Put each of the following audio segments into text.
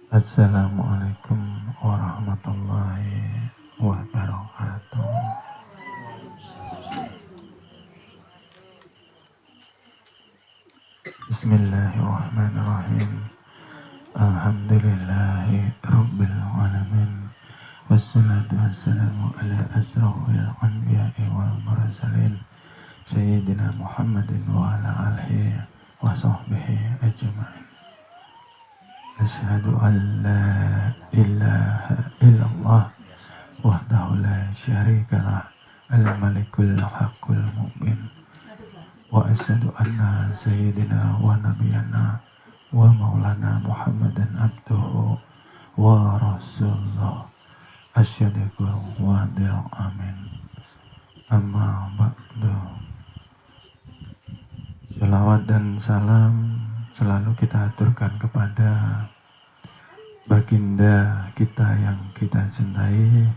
Assalamualaikum warahmatullahi wabarakatuh. Bismillahirrahmanirrahim. Alhamdulillahi rabbil alamin. Wassalatu wassalamu ala asrafil anbiya'i wal mursalin Sayyidina Muhammadin wa ala alihi wa sahbihi ajma'in. Asyhadu an la ilaha illallah wahdahu la syarikalah al-malikul haqqul mu'min wa asyhadu anna sayyidina wa nabiyana wa maulana Muhammadan abduhu wa rasulullah asyhadu wa dil amin. Amma ba'du. Shalawat dan salam selalu kita aturkan kepada baginda kita yang kita cintai,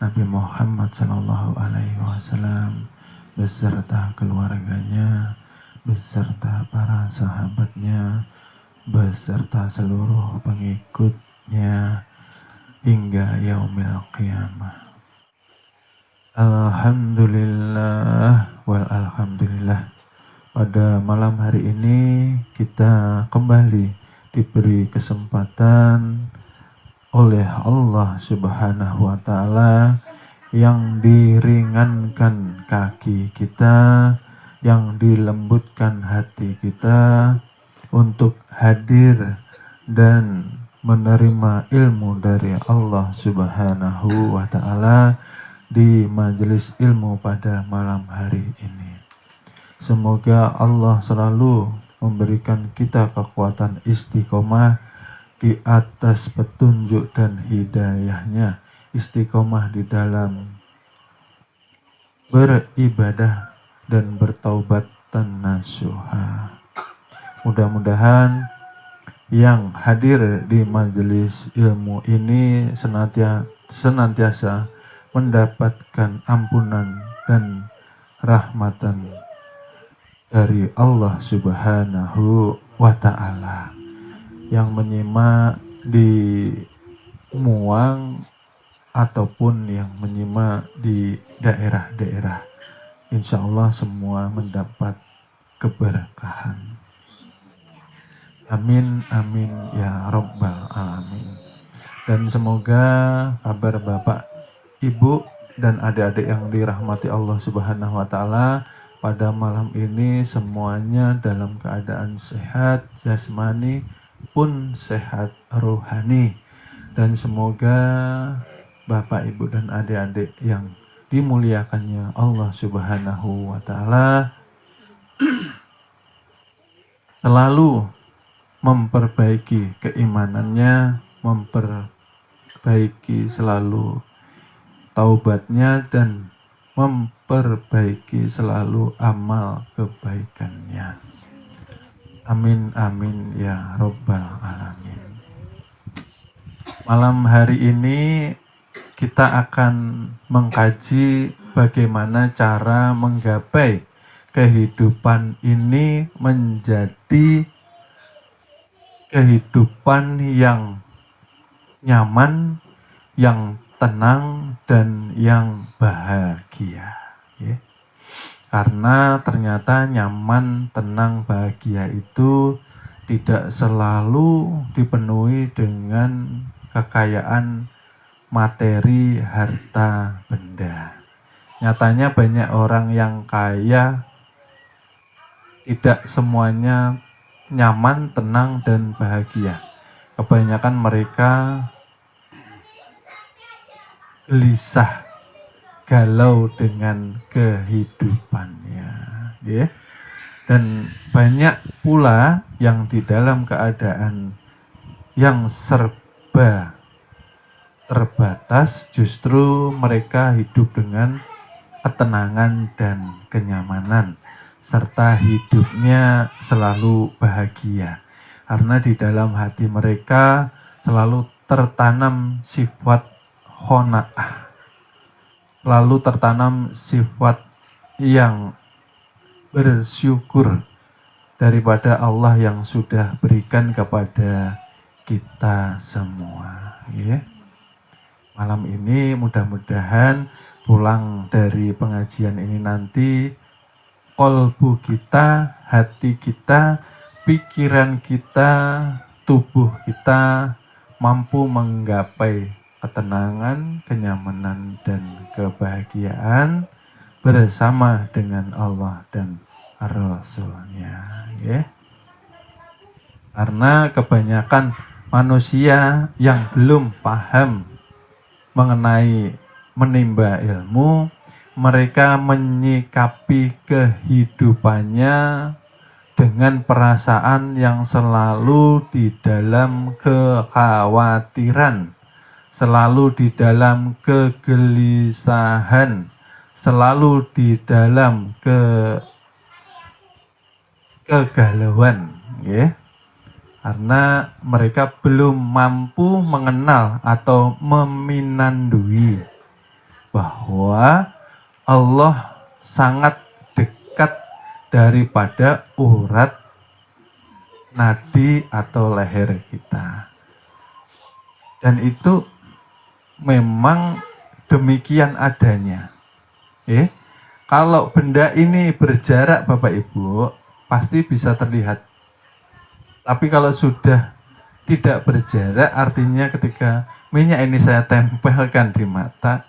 Nabi Muhammad Sallallahu Alaihi Wasallam, beserta keluarganya, beserta para sahabatnya, beserta seluruh pengikutnya hingga yaumil qiyamah. Alhamdulillah wal alhamdulillah. Pada malam hari ini kita kembali diberi kesempatan oleh Allah Subhanahu wa Ta'ala yang diringankan kaki kita, yang dilembutkan hati kita untuk hadir dan menerima ilmu dari Allah Subhanahu wa Ta'ala di majelis ilmu pada malam hari ini. Semoga Allah selalu memberikan kita kekuatan istiqomah di atas petunjuk dan hidayahnya, istiqomah di dalam beribadah dan bertaubat dan nasuha. Mudah-mudahan yang hadir di majelis ilmu ini senantiasa mendapatkan ampunan dan rahmatan dari Allah Subhanahu wa Ta'ala, yang menyimak di Muang ataupun yang menyimak di daerah-daerah. Insya Allah semua mendapat keberkahan. Amin, amin ya Rabbal alamin. Dan semoga kabar Bapak, Ibu, dan adik-adik yang dirahmati Allah Subhanahu wa Ta'ala pada malam ini semuanya dalam keadaan sehat jasmani pun sehat rohani, dan semoga Bapak, Ibu, dan adik-adik yang dimuliakannya Allah Subhanahu wa Ta'ala selalu memperbaiki keimanannya, memperbaiki selalu taubatnya, dan memperbaiki selalu amal kebaikannya. Amin, amin ya Rabbal alamin. Malam hari ini kita akan mengkaji bagaimana cara menggapai kehidupan ini menjadi kehidupan yang nyaman, yang tenang, dan yang bahagia, ya. Karena ternyata nyaman, tenang, bahagia itu tidak selalu dipenuhi dengan kekayaan materi, harta, benda. Nyatanya banyak orang yang kaya tidak semuanya nyaman, tenang, dan bahagia. Kebanyakan mereka gelisah, galau dengan kehidupannya, ya. Dan banyak pula yang di dalam keadaan yang serba terbatas, justru mereka hidup dengan ketenangan dan kenyamanan, serta hidupnya selalu bahagia, karena di dalam hati mereka selalu tertanam sifat qanaah, lalu tertanam sifat yang bersyukur daripada Allah yang sudah berikan kepada kita semua. Ya. Malam ini mudah-mudahan pulang dari pengajian ini nanti kolbu kita, hati kita, pikiran kita, tubuh kita mampu menggapai ketenangan, kenyamanan, dan kebahagiaan bersama dengan Allah dan Rasul-Nya. Ya. Karena kebanyakan manusia yang belum paham mengenai menimba ilmu, mereka menyikapi kehidupannya dengan perasaan yang selalu di dalam kekhawatiran, selalu di dalam kegelisahan, selalu di dalam kegalauan, ya. Karena mereka belum mampu mengenal atau meminandui bahwa Allah sangat dekat daripada urat nadi atau leher kita. Dan itu memang demikian adanya. Kalau benda ini berjarak Bapak Ibu, pasti bisa terlihat. Tapi kalau sudah tidak berjarak, artinya ketika minyak ini saya tempelkan di mata,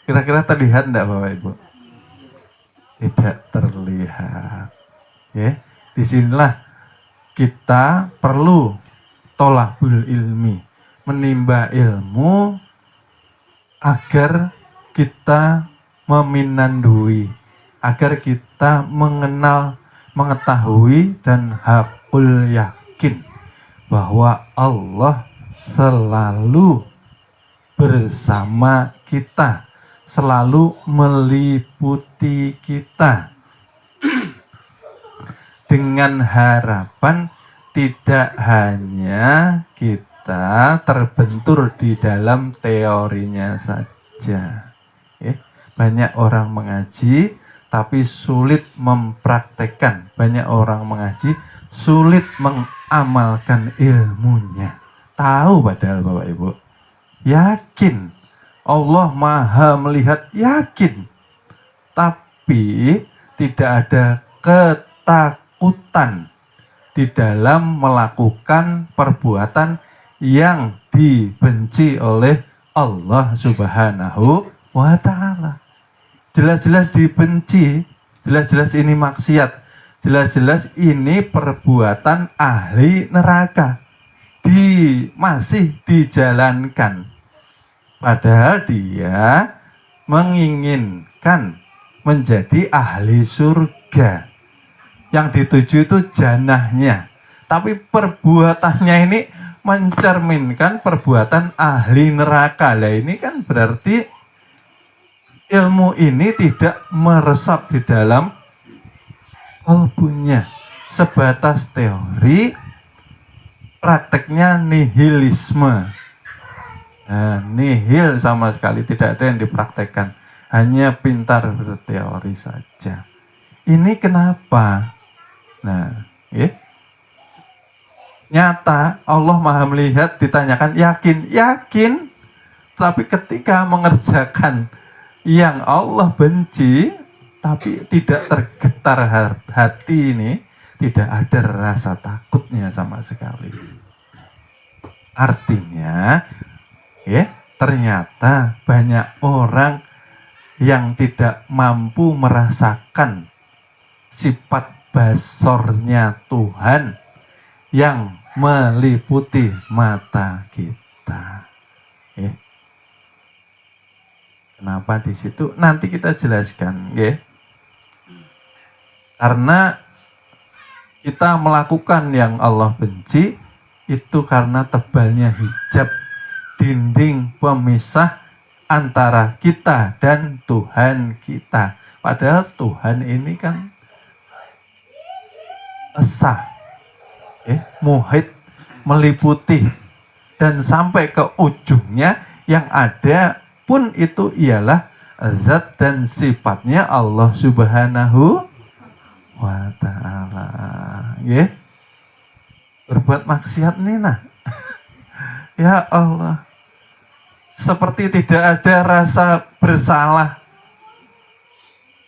kira-kira terlihat enggak Bapak Ibu? Tidak terlihat. Ya, disinilah kita perlu tolabul ilmi, menimba ilmu agar kita meminandui, agar kita mengenal, mengetahui dan hakul yakin bahwa Allah selalu bersama kita, selalu meliputi kita dengan harapan tidak hanya kita terbentur di dalam teorinya saja. Banyak orang mengaji tapi sulit mempraktekkan, banyak orang mengaji sulit mengamalkan ilmunya. Tahu padahal Bapak Ibu, yakin Allah Maha melihat, yakin, tapi tidak ada ketakutan di dalam melakukan perbuatan yang dibenci oleh Allah Subhanahu wa Ta'ala. Jelas-jelas dibenci, jelas-jelas ini maksiat, jelas-jelas ini perbuatan ahli neraka, masih dijalankan. Padahal dia menginginkan menjadi ahli surga. Yang dituju itu janahnya. Tapi perbuatannya ini mencerminkan perbuatan ahli neraka. Lah ini kan berarti ilmu ini tidak meresap di dalam kalbunya, sebatas teori, prakteknya nihilisme. Nah, nihil sama sekali, tidak ada yang dipraktekkan, hanya pintar berteori saja. Ini kenapa? Nah, nyata Allah Maha melihat, ditanyakan yakin, tapi ketika mengerjakan yang Allah benci, tapi tidak tergetar hati ini, tidak ada rasa takutnya sama sekali. Artinya, ternyata banyak orang yang tidak mampu merasakan sifat basornya Tuhan yang meliputi mata kita. Kenapa di situ? Nanti kita jelaskan, Karena kita melakukan yang Allah benci itu karena tebalnya hijab, dinding pemisah antara kita dan Tuhan kita. Padahal Tuhan ini kan esa, muhit, meliputi, dan sampai ke ujungnya yang ada pun itu ialah zat dan sifatnya Allah Subhanahu wa Ta'ala. Berbuat maksiat nih nah. Ya Allah, seperti tidak ada rasa bersalah.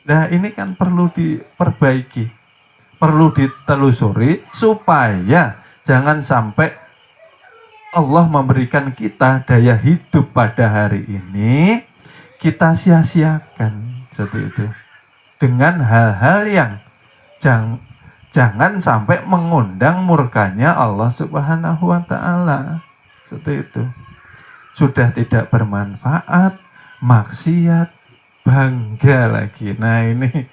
Nah ini kan perlu diperbaiki, perlu ditelusuri supaya jangan sampai Allah memberikan kita daya hidup pada hari ini kita sia-siakan seperti itu dengan hal-hal yang jangan sampai mengundang murkanya Allah Subhanahu wa Ta'ala. Seperti itu. Sudah tidak bermanfaat, maksiat, bangga lagi. Nah, ini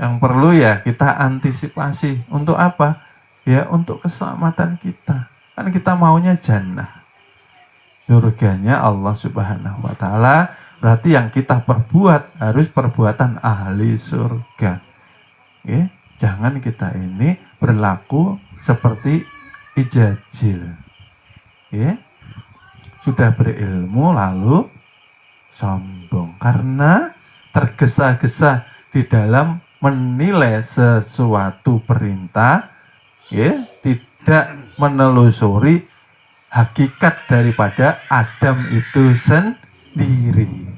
yang perlu ya kita antisipasi. Untuk apa? Ya untuk keselamatan kita. Kan kita maunya jannah. Surganya Allah Subhanahu wa Ta'ala. Berarti yang kita perbuat harus perbuatan ahli surga. Ya, jangan kita ini berlaku seperti ijajil. Ya, sudah berilmu lalu sombong karena tergesa-gesa di dalam menilai sesuatu perintah, ya, tidak menelusuri hakikat daripada Adam itu sendiri.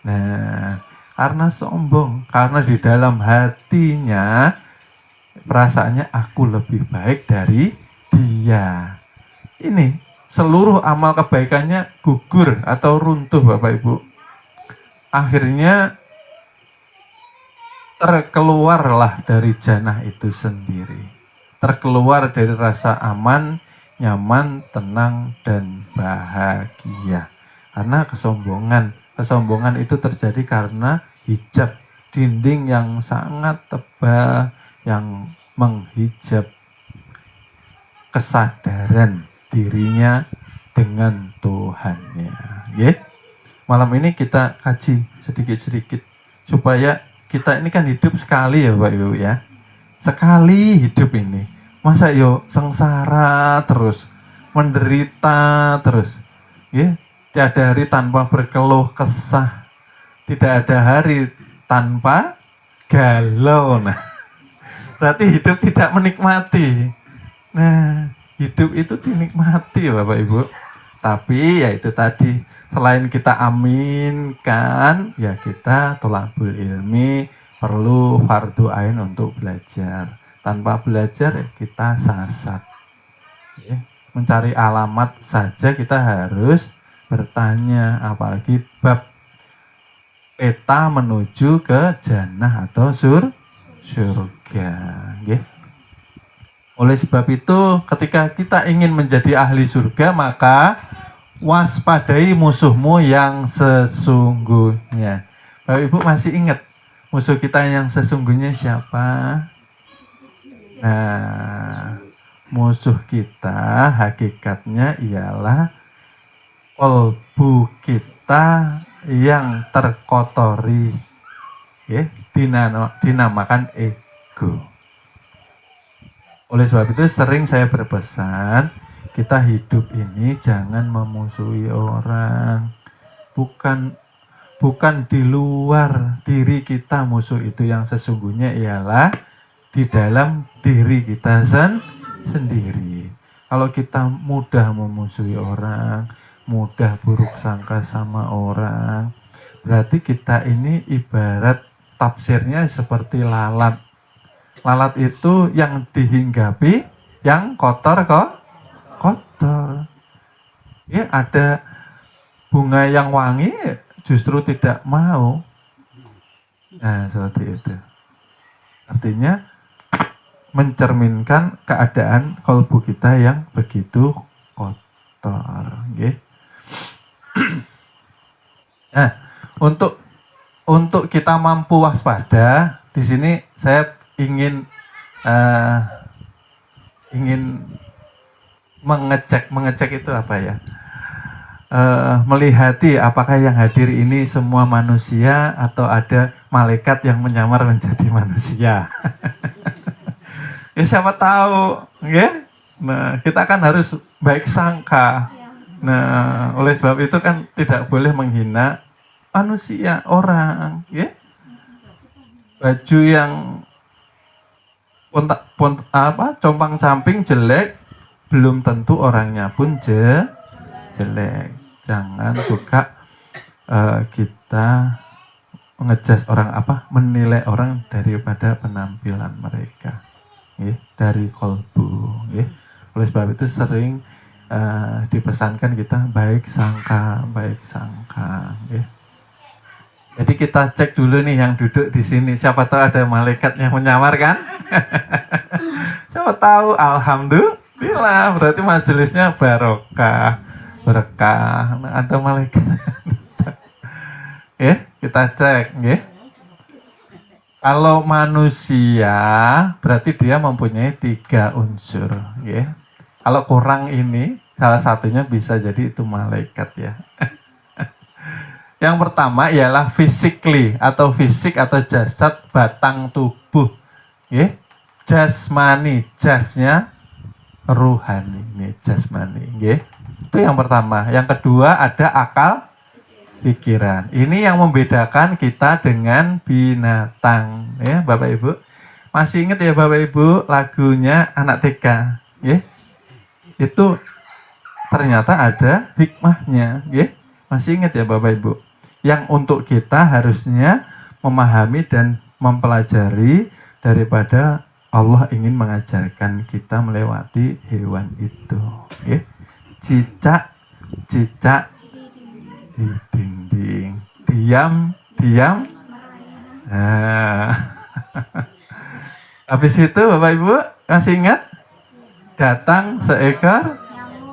Nah, karena sombong, karena di dalam hatinya perasaannya aku lebih baik dari dia. Ini seluruh amal kebaikannya gugur atau runtuh Bapak Ibu. Akhirnya terkeluarlah dari jannah itu sendiri. Terkeluar dari rasa aman, nyaman, tenang, dan bahagia. Karena kesombongan itu terjadi karena hijab dinding yang sangat tebal yang menghijab kesadaran dirinya dengan Tuhannya. Ya. Malam ini kita kaji sedikit-sedikit supaya kita ini kan hidup sekali ya Bapak Ibu ya. Sekali hidup ini. Masa yo sengsara terus, menderita terus. Ya. Tiada hari tanpa berkeluh kesah. Tidak ada hari tanpa galau. Nah, berarti hidup tidak menikmati. Nah, hidup itu dinikmati Bapak Ibu. Tapi ya itu tadi, selain kita aminkan, ya kita thalabul ilmi, perlu fardu ain untuk belajar. Tanpa belajar ya kita sasat. Ya, mencari alamat saja kita harus bertanya, apalagi bab peta menuju ke jannah atau surga. Ya. Oleh sebab itu, ketika kita ingin menjadi ahli surga, maka waspadai musuhmu yang sesungguhnya. Bapak Ibu masih ingat musuh kita yang sesungguhnya siapa? Nah, musuh kita hakikatnya ialah kolbu kita yang terkotori, ya, dinamakan ego. Oleh sebab itu sering saya berpesan, kita hidup ini jangan memusuhi orang. Bukan di luar diri kita musuh itu, yang sesungguhnya ialah di dalam diri kita sendiri. Kalau kita mudah memusuhi orang, mudah buruk sangka sama orang, berarti kita ini ibarat tafsirnya seperti lalat. Lalat itu yang dihinggapi, yang kotor kok kotor. Ya, ada bunga yang wangi justru tidak mau. Nah, seperti itu. Artinya mencerminkan keadaan kalbu kita yang begitu kotor. Okay. Nah, untuk kita mampu waspada, di sini saya ingin mengecek itu apa ya? Melihati apakah yang hadir ini semua manusia atau ada malaikat yang menyamar menjadi manusia. Ya siapa tahu, ya. Nah, kita kan harus baik sangka. Nah, oleh sebab itu kan tidak boleh menghina manusia, orang, ya. Baju yang compang-camping jelek, belum tentu orangnya pun jelek. jelek. Jangan suka kita ngejudge orang menilai orang daripada penampilan mereka, dari kolbu. Oleh sebab itu sering dipesankan kita baik sangka. Jadi kita cek dulu nih yang duduk di sini, siapa tahu ada malaikat yang menyamar kan? Siapa tahu, alhamdulillah, berarti majelisnya berkah, ada malaikat. Kita cek, Kalau manusia berarti dia mempunyai 3 unsur, Kalau kurang ini, salah satunya bisa jadi itu malaikat ya. Yang pertama ialah physically atau fisik atau jasad, batang tubuh. Jasmani, jasnya ruhani, jasmani. Itu yang pertama. Yang kedua ada akal pikiran. Ini yang membedakan kita dengan binatang. Bapak Ibu. Masih ingat ya Bapak Ibu lagunya anak TK? Itu ternyata ada hikmahnya. Masih ingat ya Bapak Ibu? Yang untuk kita harusnya memahami dan mempelajari daripada Allah ingin mengajarkan kita melewati hewan itu. Cicak di dinding, diam. Habis itu Bapak Ibu masih ingat? Datang seekor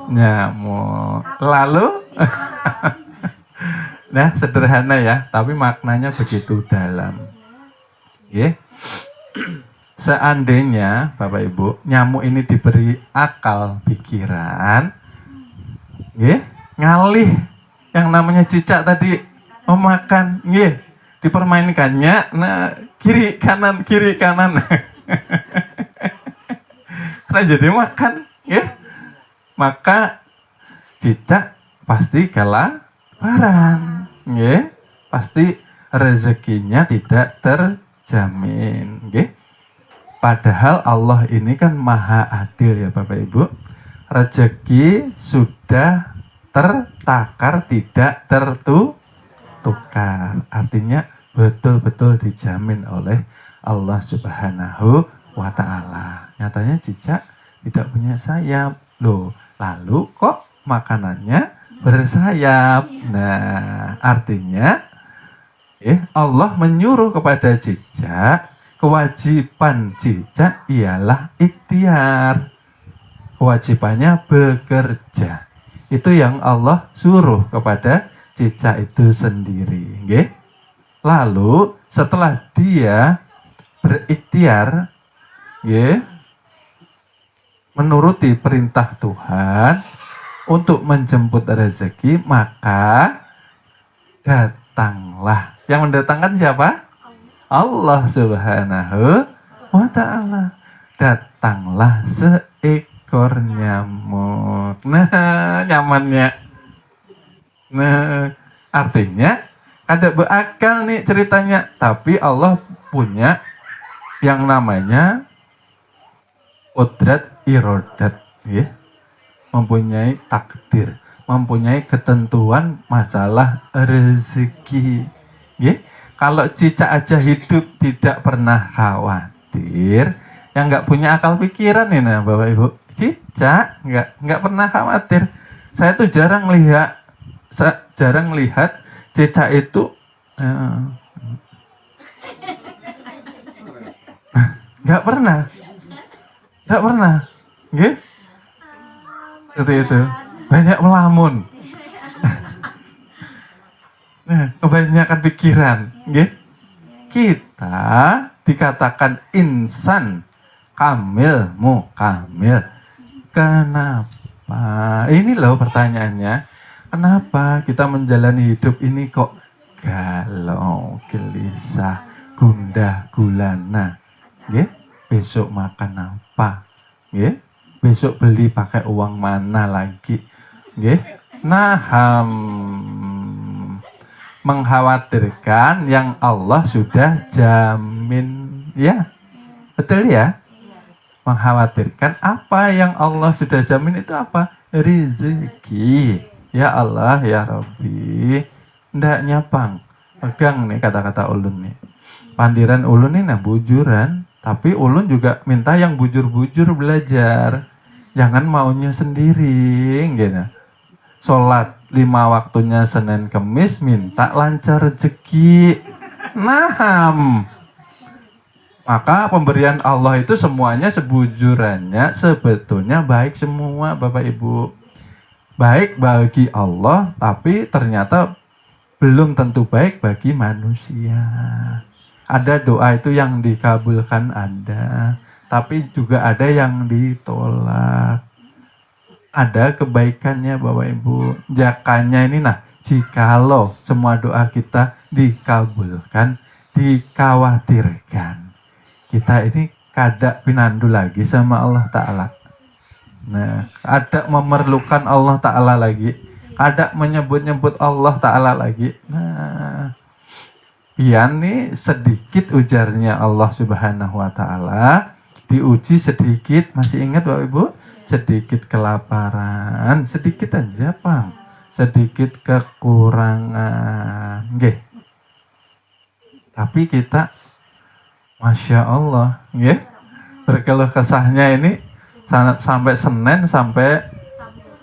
nyamuk. Lalu nah, sederhana ya, tapi maknanya begitu dalam. Seandainya Bapak Ibu, nyamuk ini diberi akal pikiran, ngalih yang namanya cicak tadi memakan, dipermainkannya, nah kiri kanan, nah jadi makan, maka cicak pasti kelaparan. Pasti rezekinya tidak terjamin. Padahal Allah ini kan maha adil ya Bapak Ibu. Rezeki sudah tertakar, tidak tertukar. Artinya betul-betul dijamin oleh Allah Subhanahu wa Ta'ala. Nyatanya cicak tidak punya sayap. Loh, lalu kok makanannya bersayap? Nah, artinya Allah menyuruh kepada cicak, kewajiban cicak ialah ikhtiar. Kewajibannya bekerja. Itu yang Allah suruh kepada cicak itu sendiri. Lalu setelah dia berikhtiar, menuruti perintah Tuhan untuk menjemput rezeki, maka datanglah. Yang mendatangkan siapa? Allah Subhanahu wa Ta'ala. Datanglah seekor nyamuk. Nah, nyamannya. Nah, artinya ada berakal nih ceritanya, tapi Allah punya yang namanya qudrat irodat, mempunyai takdir, mempunyai ketentuan masalah rezeki. Kalau cicak aja hidup tidak pernah khawatir, yang nggak punya akal pikiran nih, nah Bapak Ibu, cicak nggak pernah khawatir. Saya tuh jarang lihat cicak itu nggak pernah, seperti itu. Banyak melamun. Nah, kebanyakan pikiran, Kita dikatakan insan kamil, mukamil. Kenapa? Ini loh pertanyaannya. Kenapa kita menjalani hidup ini kok galau, gelisah, gundah gulana? Besok makan apa? Besok beli pakai uang mana lagi? Mengkhawatirkan yang Allah sudah jamin. Ya, betul ya? Mengkhawatirkan apa yang Allah sudah jamin itu apa? Rezeki. Ya Allah, ya Rabbi, ndak nyapang. Pegang nih kata-kata ulun nih. Pandiran ulun nih nah bujuran, tapi ulun juga minta yang bujur-bujur belajar. Jangan maunya sendiri, gitu. Sholat 5 waktunya Senin Kemis, minta lancar rezeki. Naham. Maka pemberian Allah itu semuanya sebujurannya sebetulnya baik semua Bapak Ibu. Baik bagi Allah, tapi ternyata belum tentu baik bagi manusia. Ada doa itu yang dikabulkan ada, tapi juga ada yang ditolak. Ada kebaikannya Bapak Ibu. Jakanya ini nah, jikalau semua doa kita dikabulkan, dikhawatirkan, kita ini kada pinandu lagi sama Allah Ta'ala. Nah, ada memerlukan Allah Ta'ala lagi, ada menyebut-nyebut Allah Ta'ala lagi. Nah, pian nih sedikit ujarnya Allah Subhanahu Wa Ta'ala, diuji sedikit, masih ingat Bapak Ibu? Sedikit kelaparan, sedikit aja Bang, sedikit kekurangan, nggih. Tapi kita, Masya Allah, nggih, berkeluh kesahnya ini sampai Senin sampai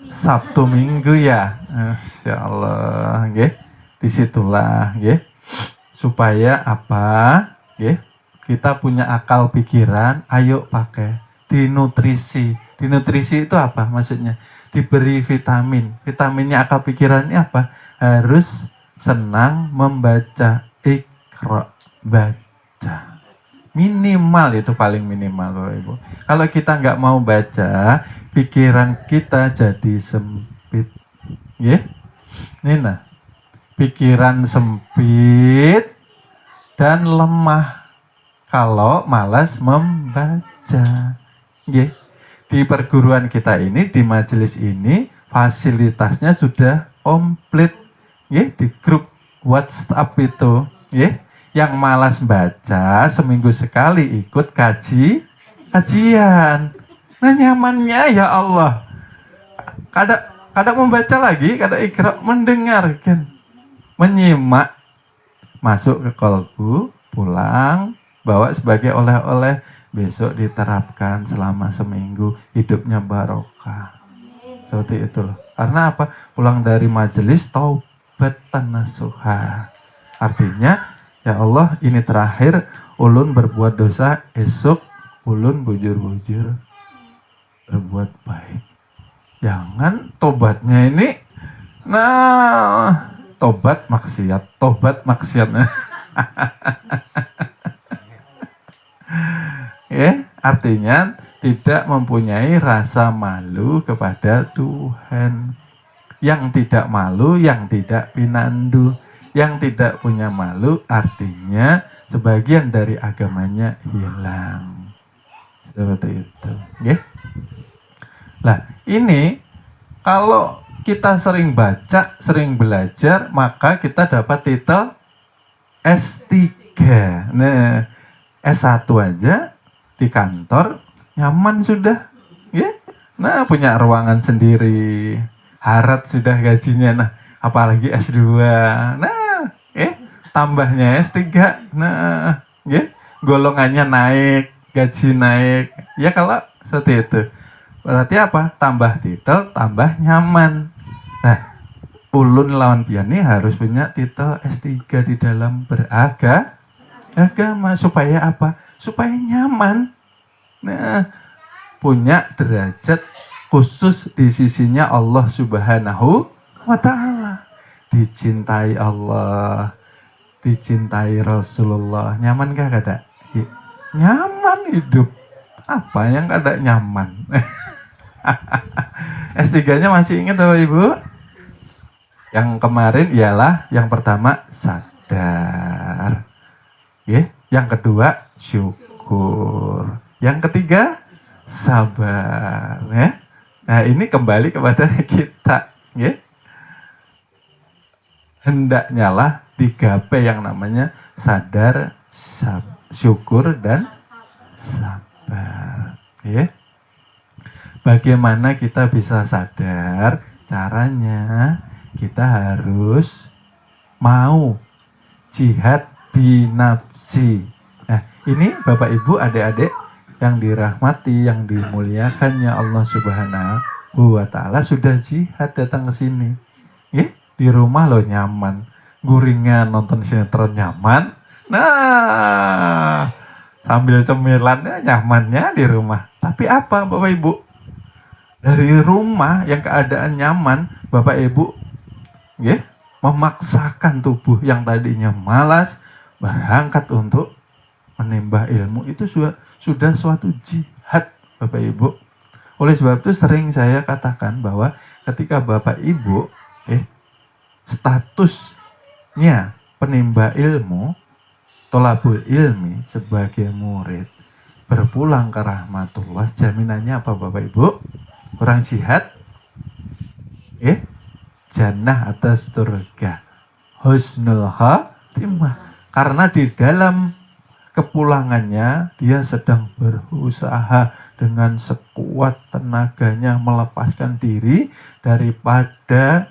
Sabtu Minggu ya. Masya Allah, nggih. Disitulah, nggih. Supaya apa? Nggih. Kita punya akal pikiran, ayo pakai dinutrisi. Dinutrisi itu apa maksudnya? Diberi vitamin. Vitaminnya akal pikiran ini apa? Harus senang membaca. Iqra, baca. Minimal itu paling minimal Bapak Ibu. Kalau kita nggak mau baca, pikiran kita jadi sempit. Ya, ini nah, pikiran sempit dan lemah kalau malas membaca. Ya, di perguruan kita ini, di majelis ini, fasilitasnya sudah komplit. Ya, di grup WhatsApp itu, ya. Yang malas baca seminggu sekali ikut kajian. Nah nyamannya ya Allah. Kadang membaca lagi, kadang ikra mendengarkan, menyimak, masuk ke kolbu, pulang, bawa sebagai oleh-oleh, besok diterapkan selama seminggu, hidupnya barokah. Seperti itu loh. Karena apa? Pulang dari majelis taubatan nasuha. Artinya, ya Allah, ini terakhir ulun berbuat dosa, esok ulun bujur-bujur berbuat baik. Jangan tobatnya ini, nah, tobat maksiat. Ya, artinya tidak mempunyai rasa malu kepada Tuhan. Yang tidak malu, yang tidak pinandu. Yang tidak punya malu artinya sebagian dari agamanya hilang. Seperti itu. Okay? Nah, ini kalau kita sering baca, sering belajar, maka kita dapat titel S3. Nah, S1 aja di kantor nyaman sudah. Okay? Nah, punya ruangan sendiri. Harat sudah gajinya. Nah, apalagi S2. Nah, tambahnya S3. Nah, golongannya naik, gaji naik. Ya kalau seperti itu. Berarti apa? Tambah titel, tambah nyaman. Nah, ulun lawan piani harus punya titel S3 di dalam beragama. Supaya apa? Supaya nyaman. Nah, punya derajat khusus di sisinya Allah Subhanahu wa Ta'ala. Dicintai Allah, dicintai Rasulullah. Nyaman kah kada? Nyaman hidup. Apa yang kada nyaman? S3-nya masih ingat Bapak Ibu? Yang kemarin ialah yang pertama sadar. Yang kedua syukur. Yang ketiga sabar. Nah ini kembali kepada kita. Hendaknya lah 3P yang namanya sadar, syukur, dan sabar. Bagaimana kita bisa sadar Caranya kita harus mau jihad binafsi. Nah, ini Bapak Ibu, adik-adik yang dirahmati, yang dimuliakannya Allah Subhanahu wa Ta'ala, sudah jihad datang ke sini. Di rumah lo nyaman, guringan nonton sinetron nyaman. Nah, sambil cemilannya nyamannya di rumah. Tapi apa Bapak Ibu? Dari rumah yang keadaan nyaman, Bapak Ibu memaksakan tubuh yang tadinya malas berangkat untuk menimba ilmu. Itu sudah suatu jihad Bapak Ibu. Oleh sebab itu sering saya katakan bahwa ketika Bapak Ibu statusnya penimba ilmu, tolabul ilmi sebagai murid, berpulang ke rahmatullah, jaminannya apa Bapak Ibu? Orang jihad jannah atas surga, husnul khatimah. Karena di dalam kepulangannya dia sedang berusaha dengan sekuat tenaganya melepaskan diri daripada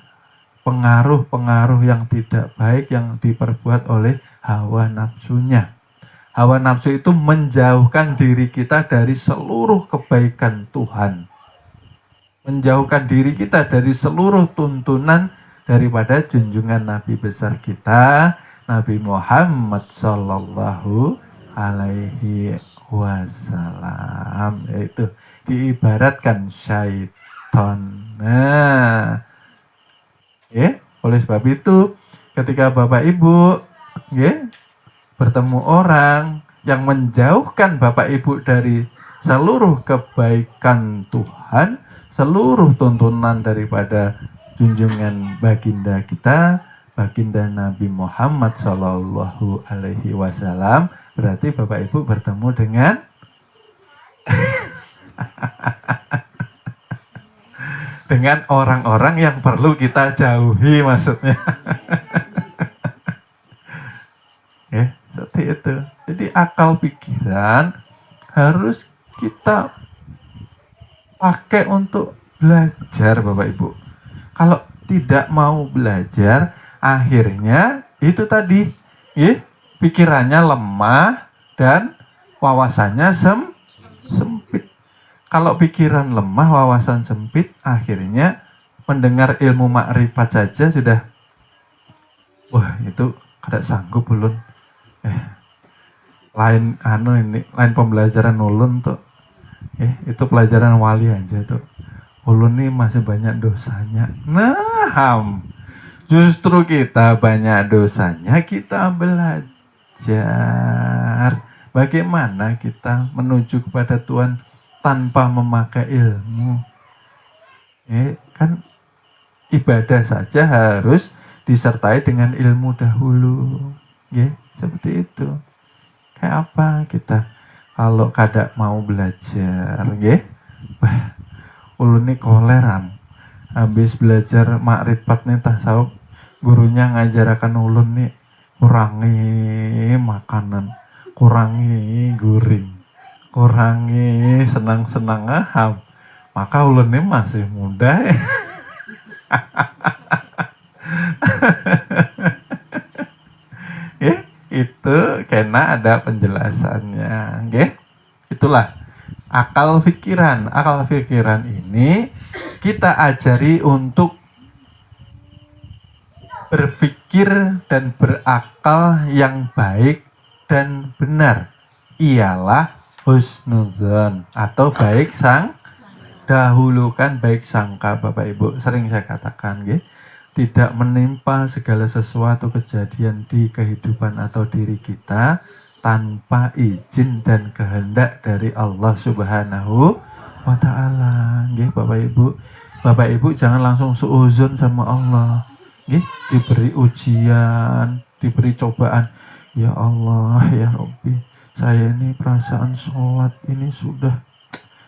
pengaruh-pengaruh yang tidak baik yang diperbuat oleh hawa nafsunya. Hawa nafsu itu menjauhkan diri kita dari seluruh kebaikan Tuhan, menjauhkan diri kita dari seluruh tuntunan daripada junjungan Nabi besar kita, Nabi Muhammad Sallallahu Alaihi Wasallam. Yaitu diibaratkan syaitan. Nah, oleh sebab itu ketika Bapak Ibu bertemu orang yang menjauhkan Bapak Ibu dari seluruh kebaikan Tuhan, seluruh tuntunan daripada junjungan baginda kita, baginda Nabi Muhammad Sallallahu Alaihi Wasallam, berarti Bapak Ibu bertemu dengan dengan orang-orang yang perlu kita jauhi, maksudnya. Seperti itu. Jadi akal pikiran harus kita pakai untuk belajar Bapak Ibu. Kalau tidak mau belajar, akhirnya itu tadi, pikirannya lemah dan wawasannya sempit. Kalau pikiran lemah, wawasan sempit, akhirnya mendengar ilmu makrifat saja sudah, wah itu kada sanggup ulun. Lain pembelajaran ulun tuh. Itu pelajaran wali aja tuh. Ulun nih masih banyak dosanya. Nah, justru kita banyak dosanya, kita belajar bagaimana kita menuju kepada Tuhan tanpa memakai ilmu. Kan ibadah saja harus disertai dengan ilmu dahulu. Seperti itu. Kayak apa kita kalau kada mau belajar, ulun nih koleram. Habis belajar makrifat nih tasawuf, gurunya ngajarakan ulun nih kurangi makanan, kurangi guring, kurangi senang-senang aham. Maka ulun nih masih muda ya. Itu karena ada penjelasannya. Itulah akal pikiran. Akal pikiran ini kita ajari untuk berpikir dan berakal yang baik dan benar. Ialah husnudzon atau baik dahulukan baik sangka. Bapak Ibu sering saya katakan, tidak menimpa segala sesuatu kejadian di kehidupan atau diri kita tanpa izin dan kehendak dari Allah Subhanahu wa Ta'ala. Bapak Ibu, Bapak Ibu jangan langsung suuzon sama Allah. Diberi ujian, diberi cobaan, ya Allah, ya Rabbi, saya ini perasaan sholat ini sudah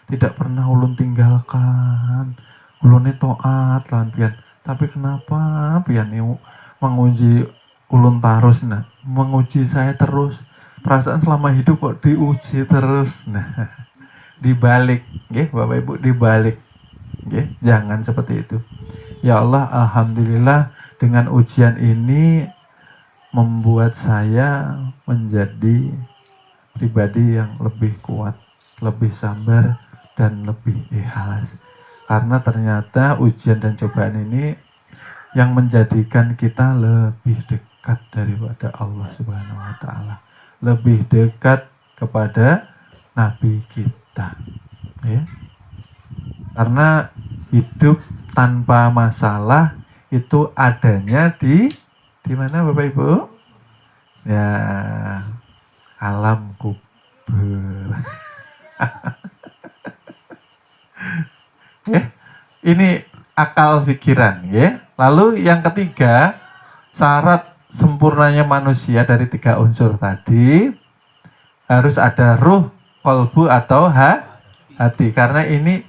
tidak pernah ulun tinggalkan. Ulun ini taat lan pian. Tapi kenapa pian menguji ulun terus, menguji saya terus. Perasaan selama hidup kok diuji terus. Nah, dibalik, Bapak Ibu, dibalik. Jangan seperti itu. Ya Allah, alhamdulillah dengan ujian ini membuat saya menjadi pribadi yang lebih kuat, lebih sabar, dan lebih ikhlas. Karena ternyata ujian dan cobaan ini yang menjadikan kita lebih dekat daripada Allah Subhanahu wa taala, lebih dekat kepada nabi kita. Ya. Karena hidup tanpa masalah itu adanya di mana Bapak Ibu? Ya, alam kubur. Ya, ini akal pikiran, ya. Lalu yang ketiga, syarat sempurnanya manusia dari 3 unsur tadi harus ada ruh, kolbu atau hati. Karena ini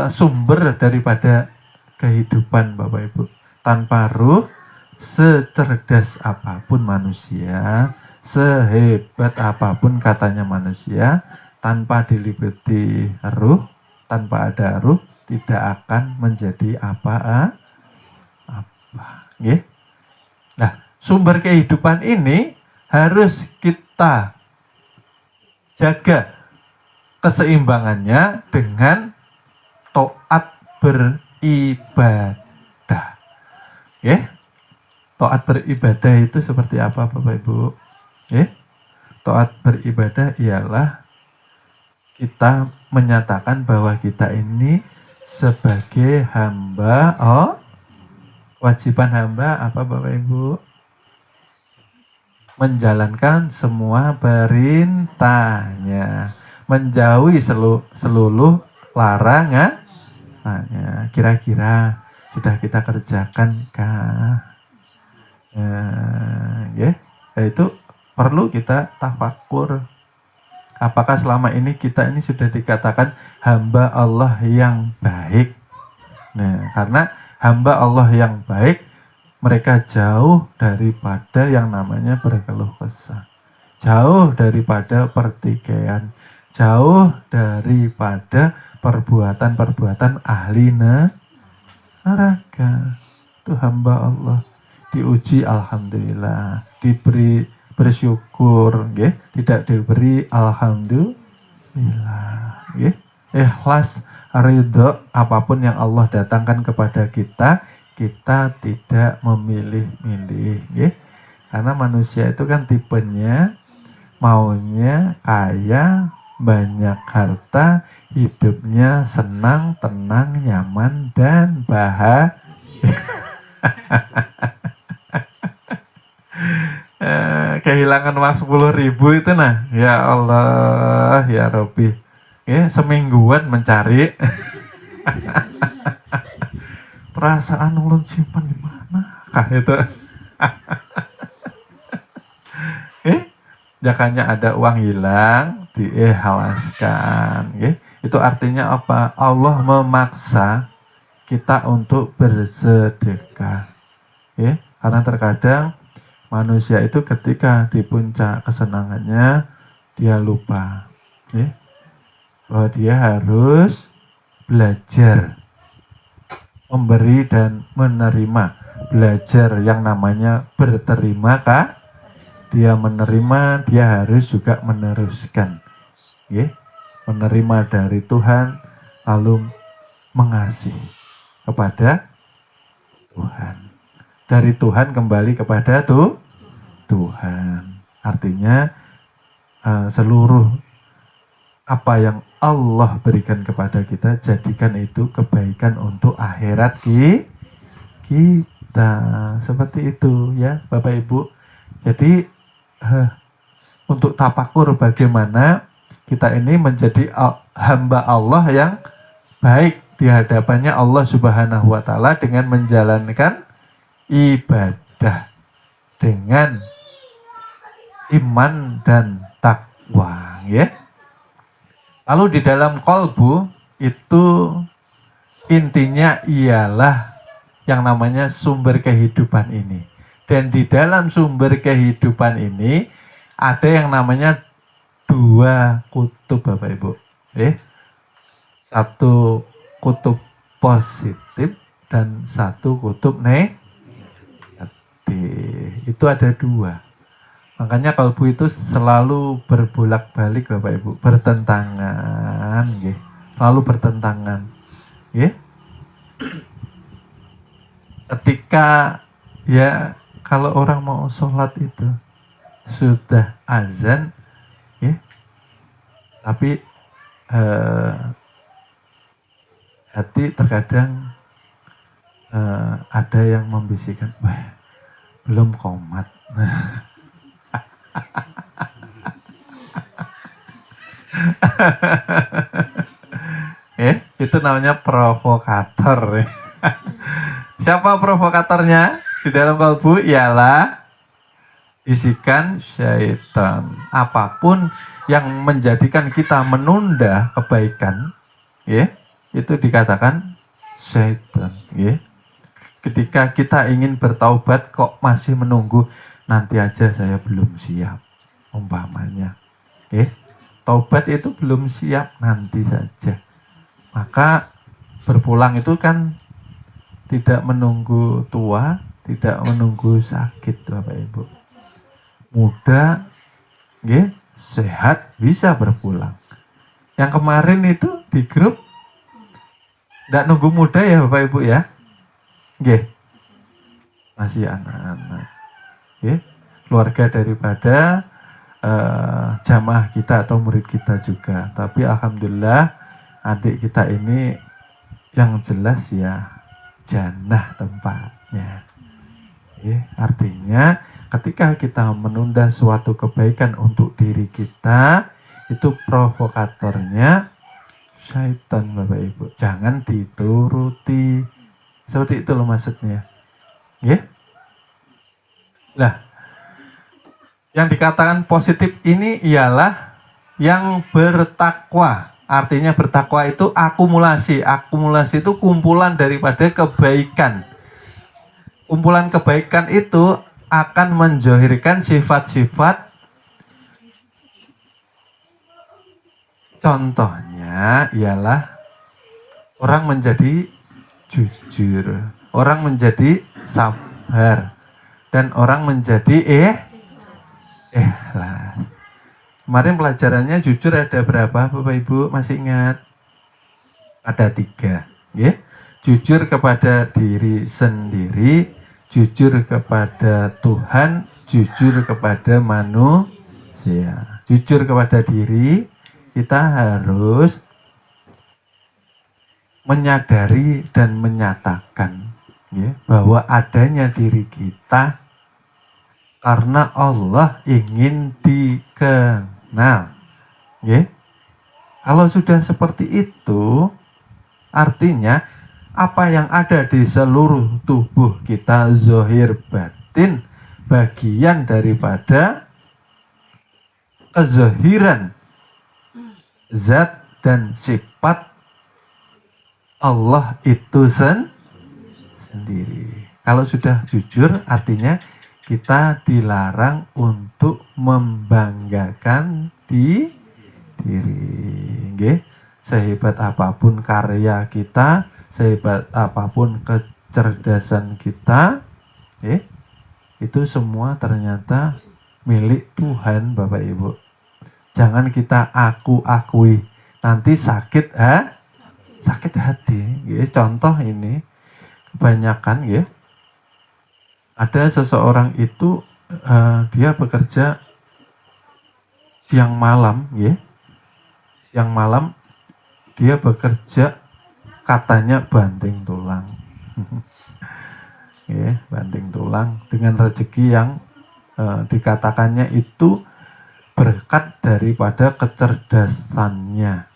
sumber daripada kehidupan Bapak Ibu. Tanpa ruh, secerdas apapun manusia, sehebat apapun katanya manusia, tanpa diliputi ruh, tanpa ada ruh, tidak akan menjadi apa-apa. Nah, sumber kehidupan ini harus kita jaga keseimbangannya dengan taat beribadah. Taat beribadah itu seperti apa Bapak Ibu? Taat beribadah ialah kita menyatakan bahwa kita ini sebagai hamba. Kewajiban hamba apa Bapak Ibu? Menjalankan semua perintahnya, menjauhi seluruh larangan. Kira-kira sudah kita kerjakan kah? Itu perlu kita tafakur. Apakah selama ini kita ini sudah dikatakan hamba Allah yang baik? Nah, karena hamba Allah yang baik, mereka jauh daripada yang namanya berkeluh kesah, jauh daripada pertikaian, jauh daripada perbuatan-perbuatan ahli neraka. Itu hamba Allah diuji alhamdulillah, diberi bersyukur, tidak diberi alhamdulillah, ikhlas, ridho apapun yang Allah datangkan kepada kita, kita tidak memilih-milih, karena manusia itu kan tipenya maunya kaya, banyak harta, hidupnya senang, tenang, nyaman, dan bahagia. Kehilangan uang 10.000 itu ya Allah, ya Rabbi, semingguan mencari. Perasaan ulun simpan di mana kah itu? Jakanya ada uang hilang, diikhlaskan. Itu artinya apa? Allah memaksa kita untuk bersedekah. Karena terkadang manusia itu ketika di puncak kesenangannya, dia lupa bahwa dia harus belajar memberi dan menerima. Belajar yang namanya berterima kah? Dia menerima, dia harus juga meneruskan. Menerima dari Tuhan, lalu mengasihi kepada Tuhan. Dari Tuhan kembali kepada Tuhan. Artinya seluruh apa yang Allah berikan kepada kita, jadikan itu kebaikan untuk akhirat kita. Seperti itu ya Bapak Ibu. Jadi untuk tafakur bagaimana kita ini menjadi hamba Allah yang baik di hadapannya Allah Subhanahu wa taala dengan menjalankan ibadah dengan iman dan takwa, Lalu di dalam kolbu itu intinya ialah yang namanya sumber kehidupan ini. Dan di dalam sumber kehidupan ini ada yang namanya 2 kutub Bapak Ibu. Satu kutub positif, dan satu kutub negatif. Itu ada dua. Makanya kalbu itu selalu berbolak-balik Bapak Ibu, bertentangan, nggih. Selalu bertentangan. Nggih. Ketika ya kalau orang mau sholat itu sudah azan, ya, tapi hati terkadang ada yang membisikkan, wah belum qomat. Itu namanya provokator. Siapa provokatornya di dalam kalbu? Ialah bisikan syaitan. Apapun yang menjadikan kita menunda kebaikan, itu dikatakan syaitan. Ketika kita ingin bertaubat kok masih menunggu, nanti aja saya belum siap, umpamanya. Taubat itu belum siap, nanti saja. Maka berpulang itu kan tidak menunggu tua, tidak menunggu sakit Bapak Ibu. Muda, sehat, bisa berpulang. Yang kemarin itu di grup tidak nunggu muda ya Bapak Ibu ya. Masih anak-anak. Keluarga daripada jamaah kita atau murid kita juga. Tapi alhamdulillah adik kita ini yang jelas ya jannah tempatnya. Artinya ketika kita menunda suatu kebaikan untuk diri kita, itu provokatornya syaitan Bapak Ibu. Jangan dituruti. Seperti itu loh maksudnya. Nah, yang dikatakan positif ini ialah yang bertakwa. Artinya bertakwa itu akumulasi. Akumulasi itu kumpulan daripada kebaikan. Kumpulan kebaikan itu akan menzohirkan sifat-sifat. Contohnya ialah orang menjadi jujur, orang menjadi sabar, dan orang menjadi ikhlas. Kemarin pelajarannya jujur ada berapa Bapak Ibu? Masih ingat? Ada 3. Jujur kepada diri sendiri, jujur kepada Tuhan, jujur kepada manusia. Jujur kepada diri, kita harus menyadari dan menyatakan bahwa adanya diri kita karena Allah ingin dikenal. Kalau sudah seperti itu, artinya apa yang ada di seluruh tubuh kita, zahir batin, bagian daripada kezahiran zat dan sifat Allah itu sendiri. Kalau sudah jujur, artinya kita dilarang untuk membanggakan diri. Sehebat apapun karya kita, sehebat apapun kecerdasan kita, itu semua ternyata milik Tuhan Bapak Ibu. Jangan kita akui, nanti sakit hati. Contoh ini kebanyakan ada seseorang itu dia bekerja siang malam, siang malam dia bekerja katanya banting tulang. Banting tulang dengan rezeki yang dikatakannya itu berkat daripada kecerdasannya,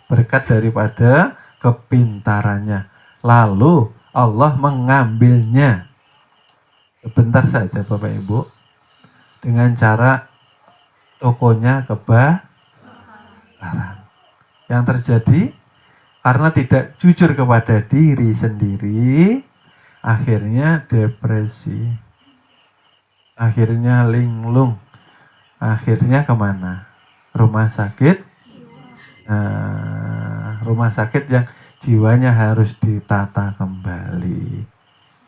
berkat daripada kepintarannya. Lalu Allah mengambilnya sebentar saja Bapak Ibu dengan cara tokonya kebakaran. Yang terjadi karena tidak jujur kepada diri sendiri, akhirnya depresi, akhirnya linglung, akhirnya kemana? Rumah sakit. Rumah sakit yang jiwanya harus ditata kembali. sekali.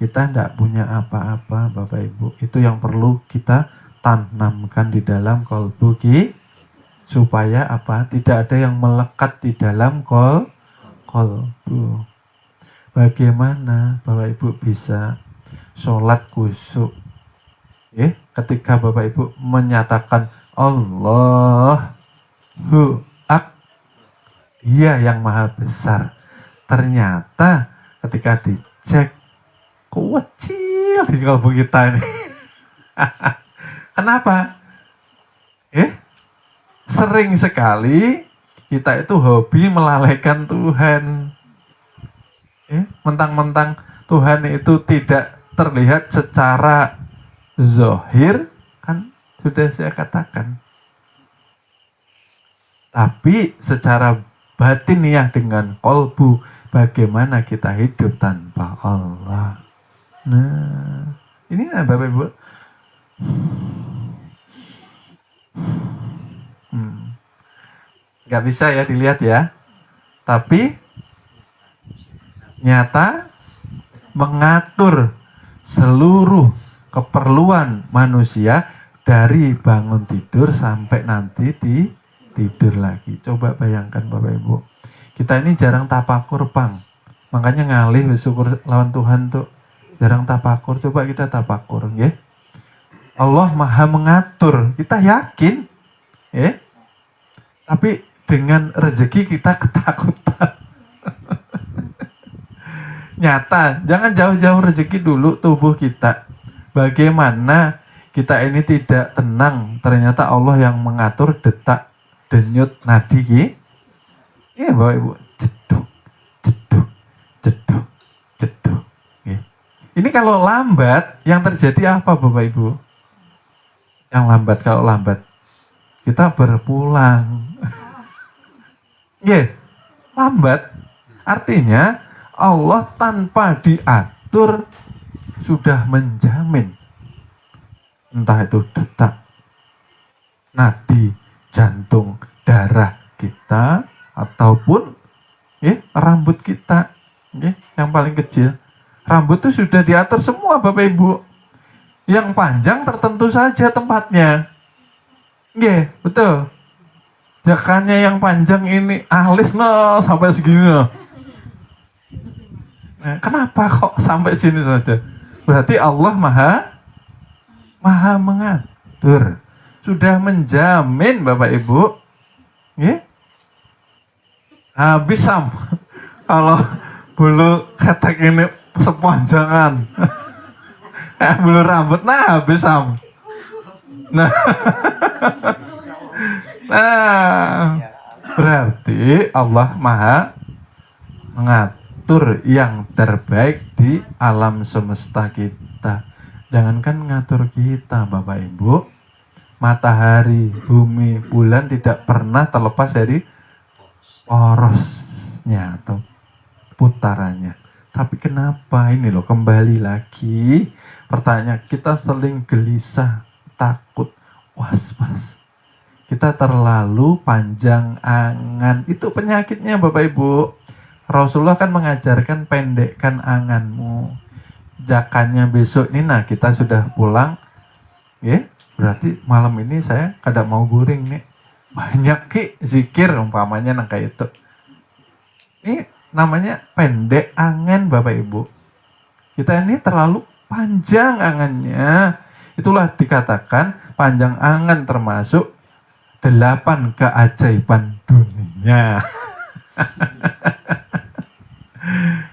Kita tidak punya apa-apa Bapak Ibu. Itu yang perlu kita tanamkan di dalam kolbu supaya apa? Tidak ada yang melekat di dalam kolbu. Bagaimana Bapak Ibu bisa sholat khusyuk? Ketika Bapak Ibu menyatakan Allahu Akbar, Dia yang maha besar. Ternyata ketika dicek, kecil di kalbu kita ini. Kenapa? Sering sekali kita itu hobi melalaikan Tuhan. Mentang-mentang Tuhan itu tidak terlihat secara zahir, kan sudah saya katakan. Tapi secara batiniah dengan kolbu, bagaimana kita hidup tanpa Allah. Nah, ini Bapak Ibu. Gak bisa ya dilihat ya. Tapi nyata mengatur seluruh keperluan manusia dari bangun tidur sampai nanti tidur lagi. Coba bayangkan Bapak Ibu. Kita ini jarang tapakur, Pang. Makanya ngalih bersyukur lawan Tuhan tuh. Jarang tapakur, coba kita tapakur, ya. Allah Maha mengatur, kita yakin, ya. Tapi dengan rezeki kita ketakutan. Nyata, jangan jauh-jauh rezeki dulu tubuh kita. Bagaimana kita ini tidak tenang, ternyata Allah yang mengatur detak, denyut nadi, ya Bapak Ibu, jeduk, jeduk, jeduk, jeduk. Ini kalau lambat, yang terjadi apa Bapak Ibu? Yang lambat, kalau lambat, kita berpulang. Lambat. Artinya Allah tanpa diatur sudah menjamin. Entah itu detak, nadi, jantung, darah kita, ataupun rambut kita. Yang paling kecil. Rambut itu sudah diatur semua Bapak Ibu. Yang panjang tertentu saja tempatnya. Betul. Jakannya yang panjang ini alis sampai segini . Nah, kenapa kok sampai sini saja? Berarti Allah maha mengatur. Sudah menjamin Bapak Ibu. Habis kalau bulu ketek ini sepanjangan. Bulu rambut habis Nah, berarti Allah maha mengatur yang terbaik di alam semesta kita. Jangankan ngatur kita Bapak Ibu, matahari, bumi, bulan tidak pernah terlepas dari porosnya atau putarannya. Tapi kenapa ini loh, kembali lagi pertanyaan, kita sering gelisah, takut, was-was. Kita terlalu panjang angan. Itu penyakitnya Bapak Ibu. Rasulullah kan mengajarkan pendekkan anganmu. Jakannya besok ini, nah kita sudah pulang. Berarti malam ini saya kada mau guring nih. Banyak zikir umpamanya kayak itu. Ini namanya pendek angan Bapak Ibu. Kita ini terlalu panjang angannya. Itulah dikatakan panjang angan termasuk 8 keajaiban dunia.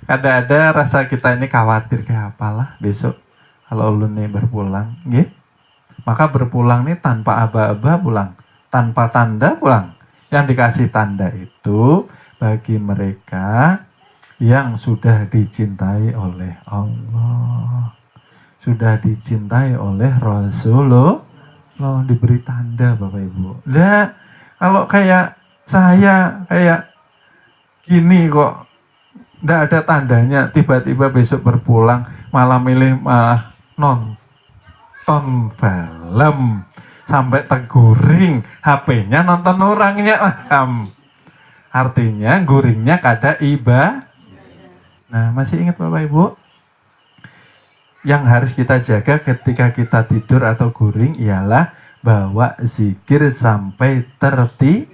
Ada rasa kita ini khawatir kayak apalah besok kalau ulun nih berpulang, maka berpulang nih tanpa aba-aba pulang, tanpa tanda pulang. Yang dikasih tanda itu bagi mereka yang sudah dicintai oleh Allah, sudah dicintai oleh Rasulullah, diberi tanda Bapak Ibu. Nah, kalau kayak saya kayak gini kok nggak ada tandanya, tiba-tiba besok berpulang malah milih nonton film sampai teguring, HP-nya nonton orangnya. Artinya guringnya kada iba. Nah, masih ingat Bapak Ibu? yang harus kita jaga ketika kita tidur atau guring ialah bawa zikir sampai tertidur.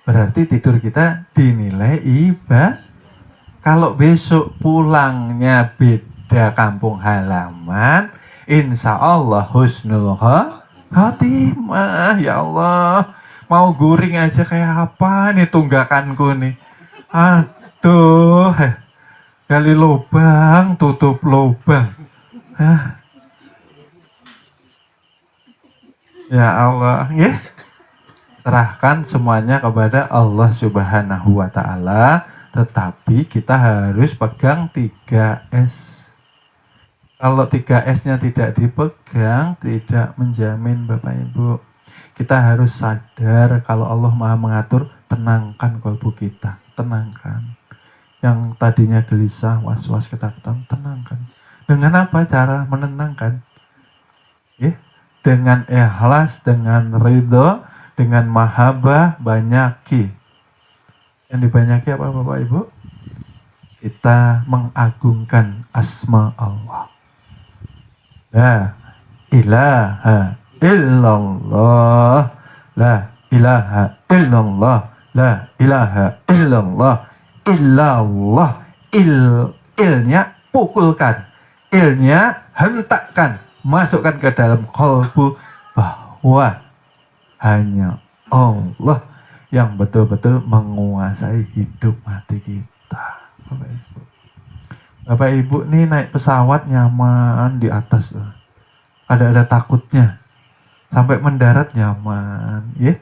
Berarti tidur kita dinilai ibadah. Kalau besok pulangnya beda kampung halaman, insya Allah husnul khotimah. Ya Allah, mau guring aja kayak apa nih tunggakanku nih. Aduh, gali lubang, tutup lubang. Ya Allah, ya. Serahkan semuanya kepada Allah Subhanahu wa Ta'ala. Tetapi kita harus pegang 3S. Kalau 3S-nya tidak dipegang, tidak menjamin Bapak Ibu. Kita harus sadar kalau Allah Maha mengatur, tenangkan kalbu kita, tenangkan. Yang tadinya gelisah, was-was, ketakutan, tenangkan. Dengan apa cara menenangkan? Dengan ikhlas, dengan ridho, dengan mahabbah, banyaki. Yang dibanyaki apa Bapak Ibu? Kita mengagungkan asma Allah. La ilaha illallah, la ilaha illallah, la ilaha illallah, illallah. Ilnya pukulkan, ilnya hentakkan, masukkan ke dalam kalbu bahwa hanya Allah yang betul-betul menguasai hidup mati kita. Bapak Ibu, Bapak Ibu nih naik pesawat nyaman di atas, ada takutnya, sampai mendarat nyaman, ya.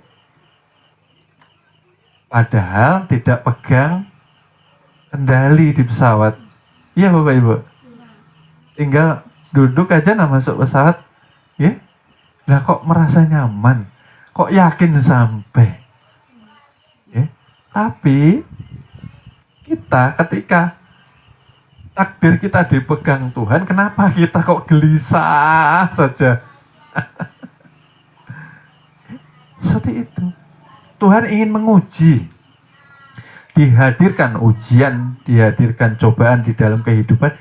Padahal tidak pegang kendali di pesawat, iya Bapak Ibu. Tinggal duduk aja masuk pesawat, ya. Lah kok merasa nyaman, kok yakin sampai. Tapi kita ketika takdir kita dipegang Tuhan, kenapa kita kok gelisah saja? Seperti itu. Tuhan ingin menguji. Dihadirkan ujian, dihadirkan cobaan di dalam kehidupan.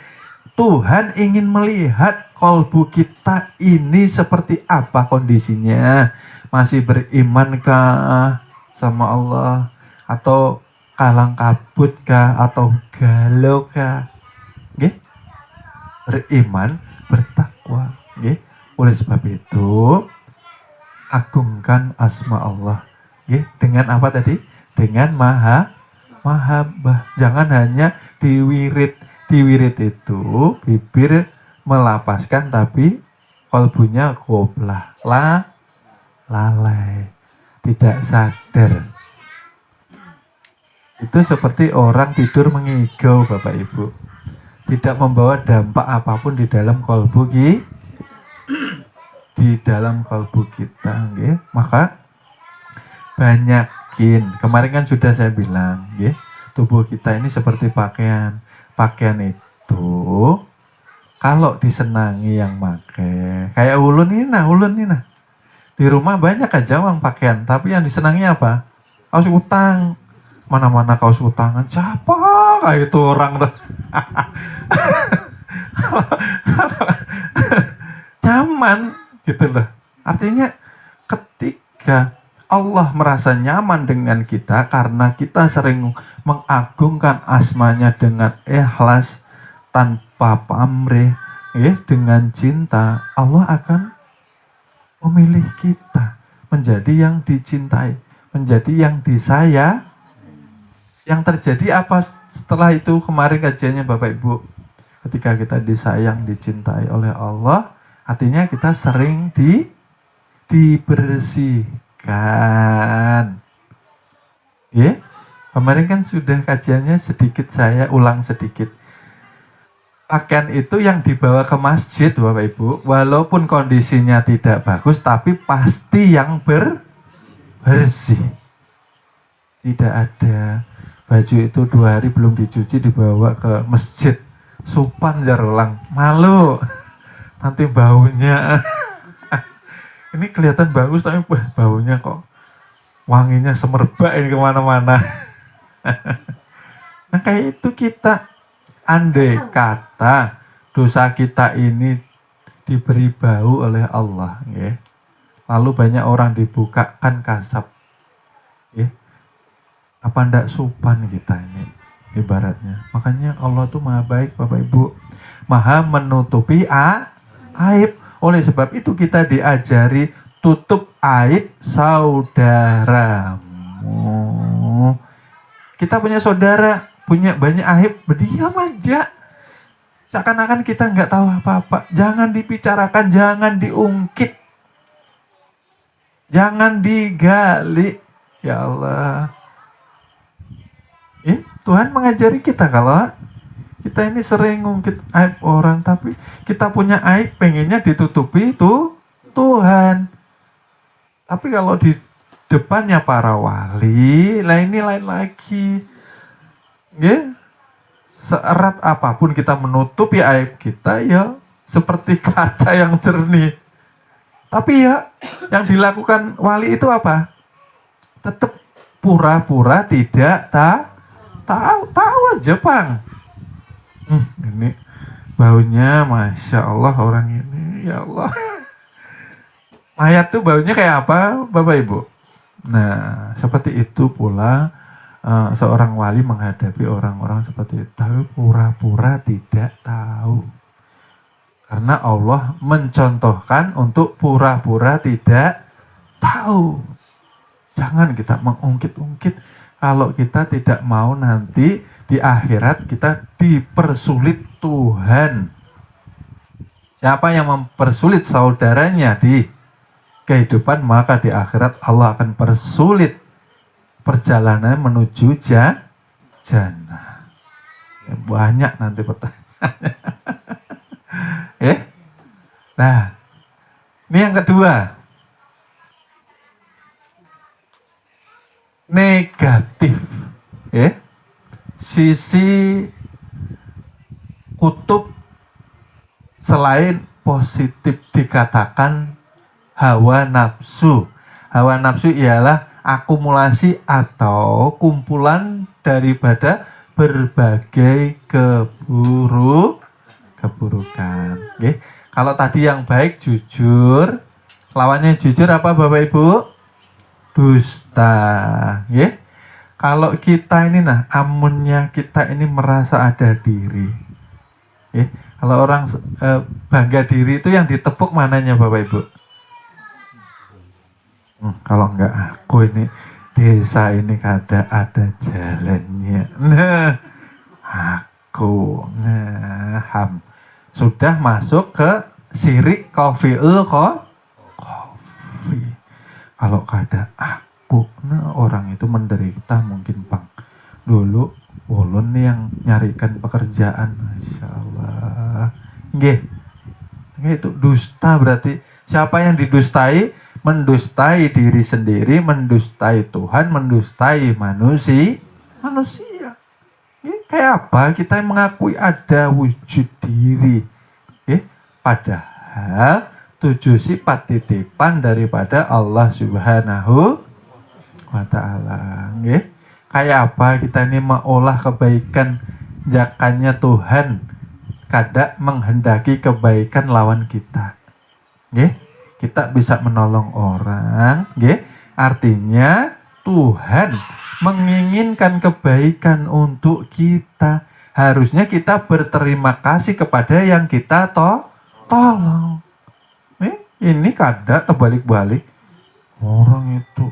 Tuhan ingin melihat kalbu kita ini seperti apa kondisinya. Masih berimankah sama Allah? Atau kalang kabut kah, atau galau kah? Nggih? Beriman, bertakwa, nggih? Oleh sebab itu, agungkan asma Allah, nggih? Dengan apa tadi? Dengan mahabbah. Jangan hanya diwirid itu bibir melapaskan tapi kalbunya goblah, lalai, tidak sadar. Itu seperti orang tidur mengigau Bapak Ibu. Tidak membawa dampak apapun di dalam kalbu kita, nggih. Maka banyakin. Kemarin kan sudah saya bilang, nggih, tubuh kita ini seperti pakaian. Pakaian itu kalau disenangi yang make, kayak ulun ini nah. Di rumah banyak aja uang pakaian, tapi yang disenangi apa? Kaos utang. Mana-mana kaos utangan, siapa kayak itu orang tuh. Nyaman gitu loh. Artinya ketika Allah merasa nyaman dengan kita karena kita sering mengagungkan asmanya dengan ikhlas tanpa pamrih, dengan cinta, Allah akan memilih kita menjadi yang dicintai, menjadi yang disayang. Yang terjadi apa setelah itu kemarin kajiannya Bapak Ibu? Ketika kita disayang, dicintai oleh Allah, artinya kita sering dibersihkan. Ya, kemarin kan sudah kajiannya sedikit, saya ulang sedikit. Pakaian itu yang dibawa ke masjid Bapak Ibu, walaupun kondisinya tidak bagus, tapi pasti yang bersih. Tidak ada baju itu 2 hari belum dicuci dibawa ke masjid, sopan jarlang, malu nanti baunya. Ini kelihatan bagus tapi baunya kok wanginya semerbak ini kemana-mana. Nah kayak itu kita, andai kata dosa kita ini diberi bau oleh Allah, ya. Lalu banyak orang dibukakan kasab, ya. Apa ndak sopan kita ini ibaratnya. Makanya Allah tuh maha baik Bapak Ibu, maha menutupi aib. Oleh sebab itu kita diajari tutup aib saudaramu. Kita punya saudara, punya banyak aib, berdiam aja. Seakan-akan kita nggak tahu apa-apa. Jangan dibicarakan, jangan diungkit. Jangan digali. Ya Allah. Tuhan mengajari kita kalau kita ini sering ngungkit aib orang, tapi kita punya aib pengennya ditutupi itu Tuhan. Tapi kalau di depannya para wali, lah ini lain lagi. Ya, seerat apapun kita menutupi aib kita, ya seperti kaca yang jernih. Tapi ya, yang dilakukan wali itu apa? Tetap pura-pura tidak tahu aja, Bang. Ini baunya, Masya Allah orang ini, ya Allah. Mayat tuh baunya kayak apa, Bapak Ibu? Nah, seperti itu pula seorang wali menghadapi orang-orang seperti itu. Tapi pura-pura tidak tahu. Karena Allah mencontohkan untuk pura-pura tidak tahu. Jangan kita mengungkit-ungkit kalau kita tidak mau nanti di akhirat kita dipersulit Tuhan. Siapa yang mempersulit saudaranya di kehidupan, maka di akhirat Allah akan persulit perjalanan menuju jannah. Ya, banyak nanti pertanyaannya. Nah, ini yang kedua. Negatif. Sisi kutub selain positif dikatakan hawa nafsu. Hawa nafsu ialah akumulasi atau kumpulan daripada berbagai keburukan. Kalau tadi yang baik jujur, lawannya jujur apa Bapak Ibu? Dusta. Kalau kita ini amunnya kita ini merasa ada diri. Kalau orang bangga diri itu yang ditepuk mananya Bapak Ibu? Kalau enggak aku ini desa ini ada jalannya. Nah, aku sudah masuk ke syirik kofi. Kalau ada aku, orang itu menderita mungkin Bang. Dulu ulun nih yang nyarikan pekerjaan, Masya Allah. Itu dusta berarti. Siapa yang didustai? Mendustai diri sendiri, mendustai Tuhan, mendustai manusia. Kayak apa? Kita mengakui ada wujud diri. Padahal 7 sifat titipan daripada Allah Subhanahu wa Ta'ala. Kayak apa kita ini mengolah kebaikan jakannya Tuhan, kadang menghendaki kebaikan lawan kita. Kita bisa menolong orang, artinya Tuhan menginginkan kebaikan untuk kita. Harusnya kita berterima kasih kepada yang kita tolong. Ini kadang terbalik-balik. Orang itu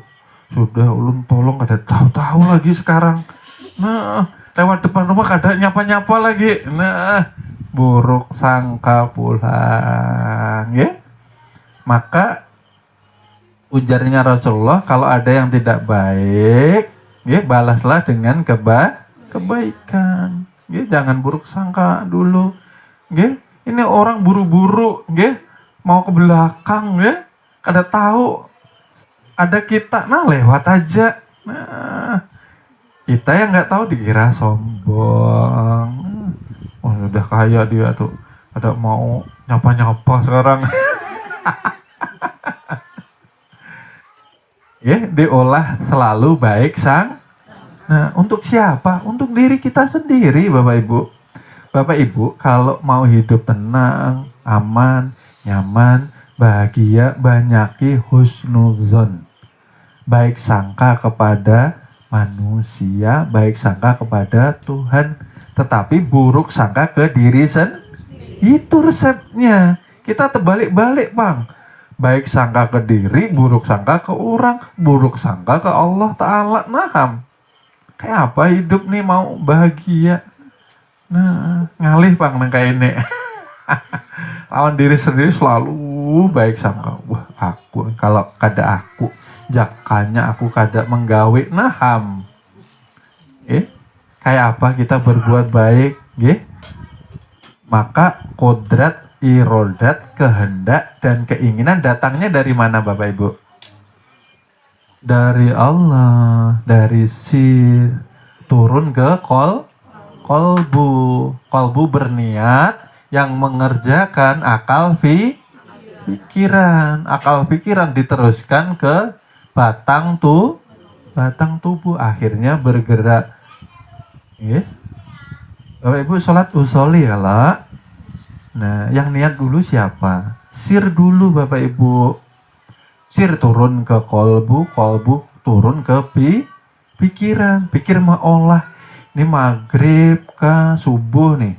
sudah ulun tolong kada tahu-tahu lagi sekarang. Nah, lewat depan rumah kadang nyapa-nyapa lagi. Nah, buruk sangka pulang. Maka ujarnya Rasulullah, kalau ada yang tidak baik, balaslah dengan kebaikan. Jangan buruk sangka dulu. Ini orang buru-buru, mau ke belakang, kada tahu ada kita, lewat aja. Kita yang nggak tahu dikira sombong. Udah kaya dia tuh, ada mau nyapa-nyapa sekarang. Diolah selalu baik sang. Untuk siapa? Untuk diri kita sendiri, Bapak Ibu. Bapak Ibu, kalau mau hidup tenang, aman, nyaman, bahagia, banyaki husnuzon. Baik sangka kepada manusia, baik sangka kepada Tuhan, tetapi buruk sangka ke diri sendiri. Itu resepnya. Kita terbalik-balik, Bang. Baik sangka ke diri, buruk sangka ke orang, buruk sangka ke Allah Ta'ala. Nah, kayak apa hidup nih mau bahagia? Nah, ngalih Bang nang kayak ini. Lawan diri sendiri selalu baik sangka. Wah, aku kalau kada aku, jakanya aku kada menggawe naham. Kayak apa kita berbuat baik, maka kodrat, irodat, kehendak, dan keinginan datangnya dari mana Bapak Ibu? Dari Allah, dari sir, turun ke kolbu. Kolbu berniat yang mengerjakan akal pikiran. Akal pikiran diteruskan ke batang tubuh, akhirnya bergerak. Bapak Ibu sholat usoli ya lah. Nah, yang niat dulu siapa? Sir dulu Bapak Ibu. Sir turun ke kolbu, kolbu turun ke pikiran. Pikir mengolah. Ini maghrib kah subuh nih.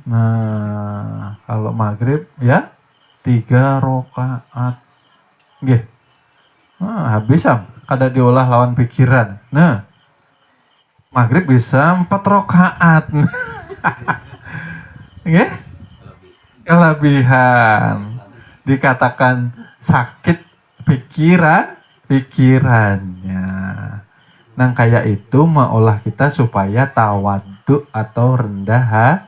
Nah, kalau maghrib ya 3 rakaat. Habis kada diolah lawan pikiran. Nah, maghrib bisa 4 rakaat. Kelebihan. Dikatakan sakit pikirannya. Nah, kayak itu mengolah kita supaya tawaduk atau rendah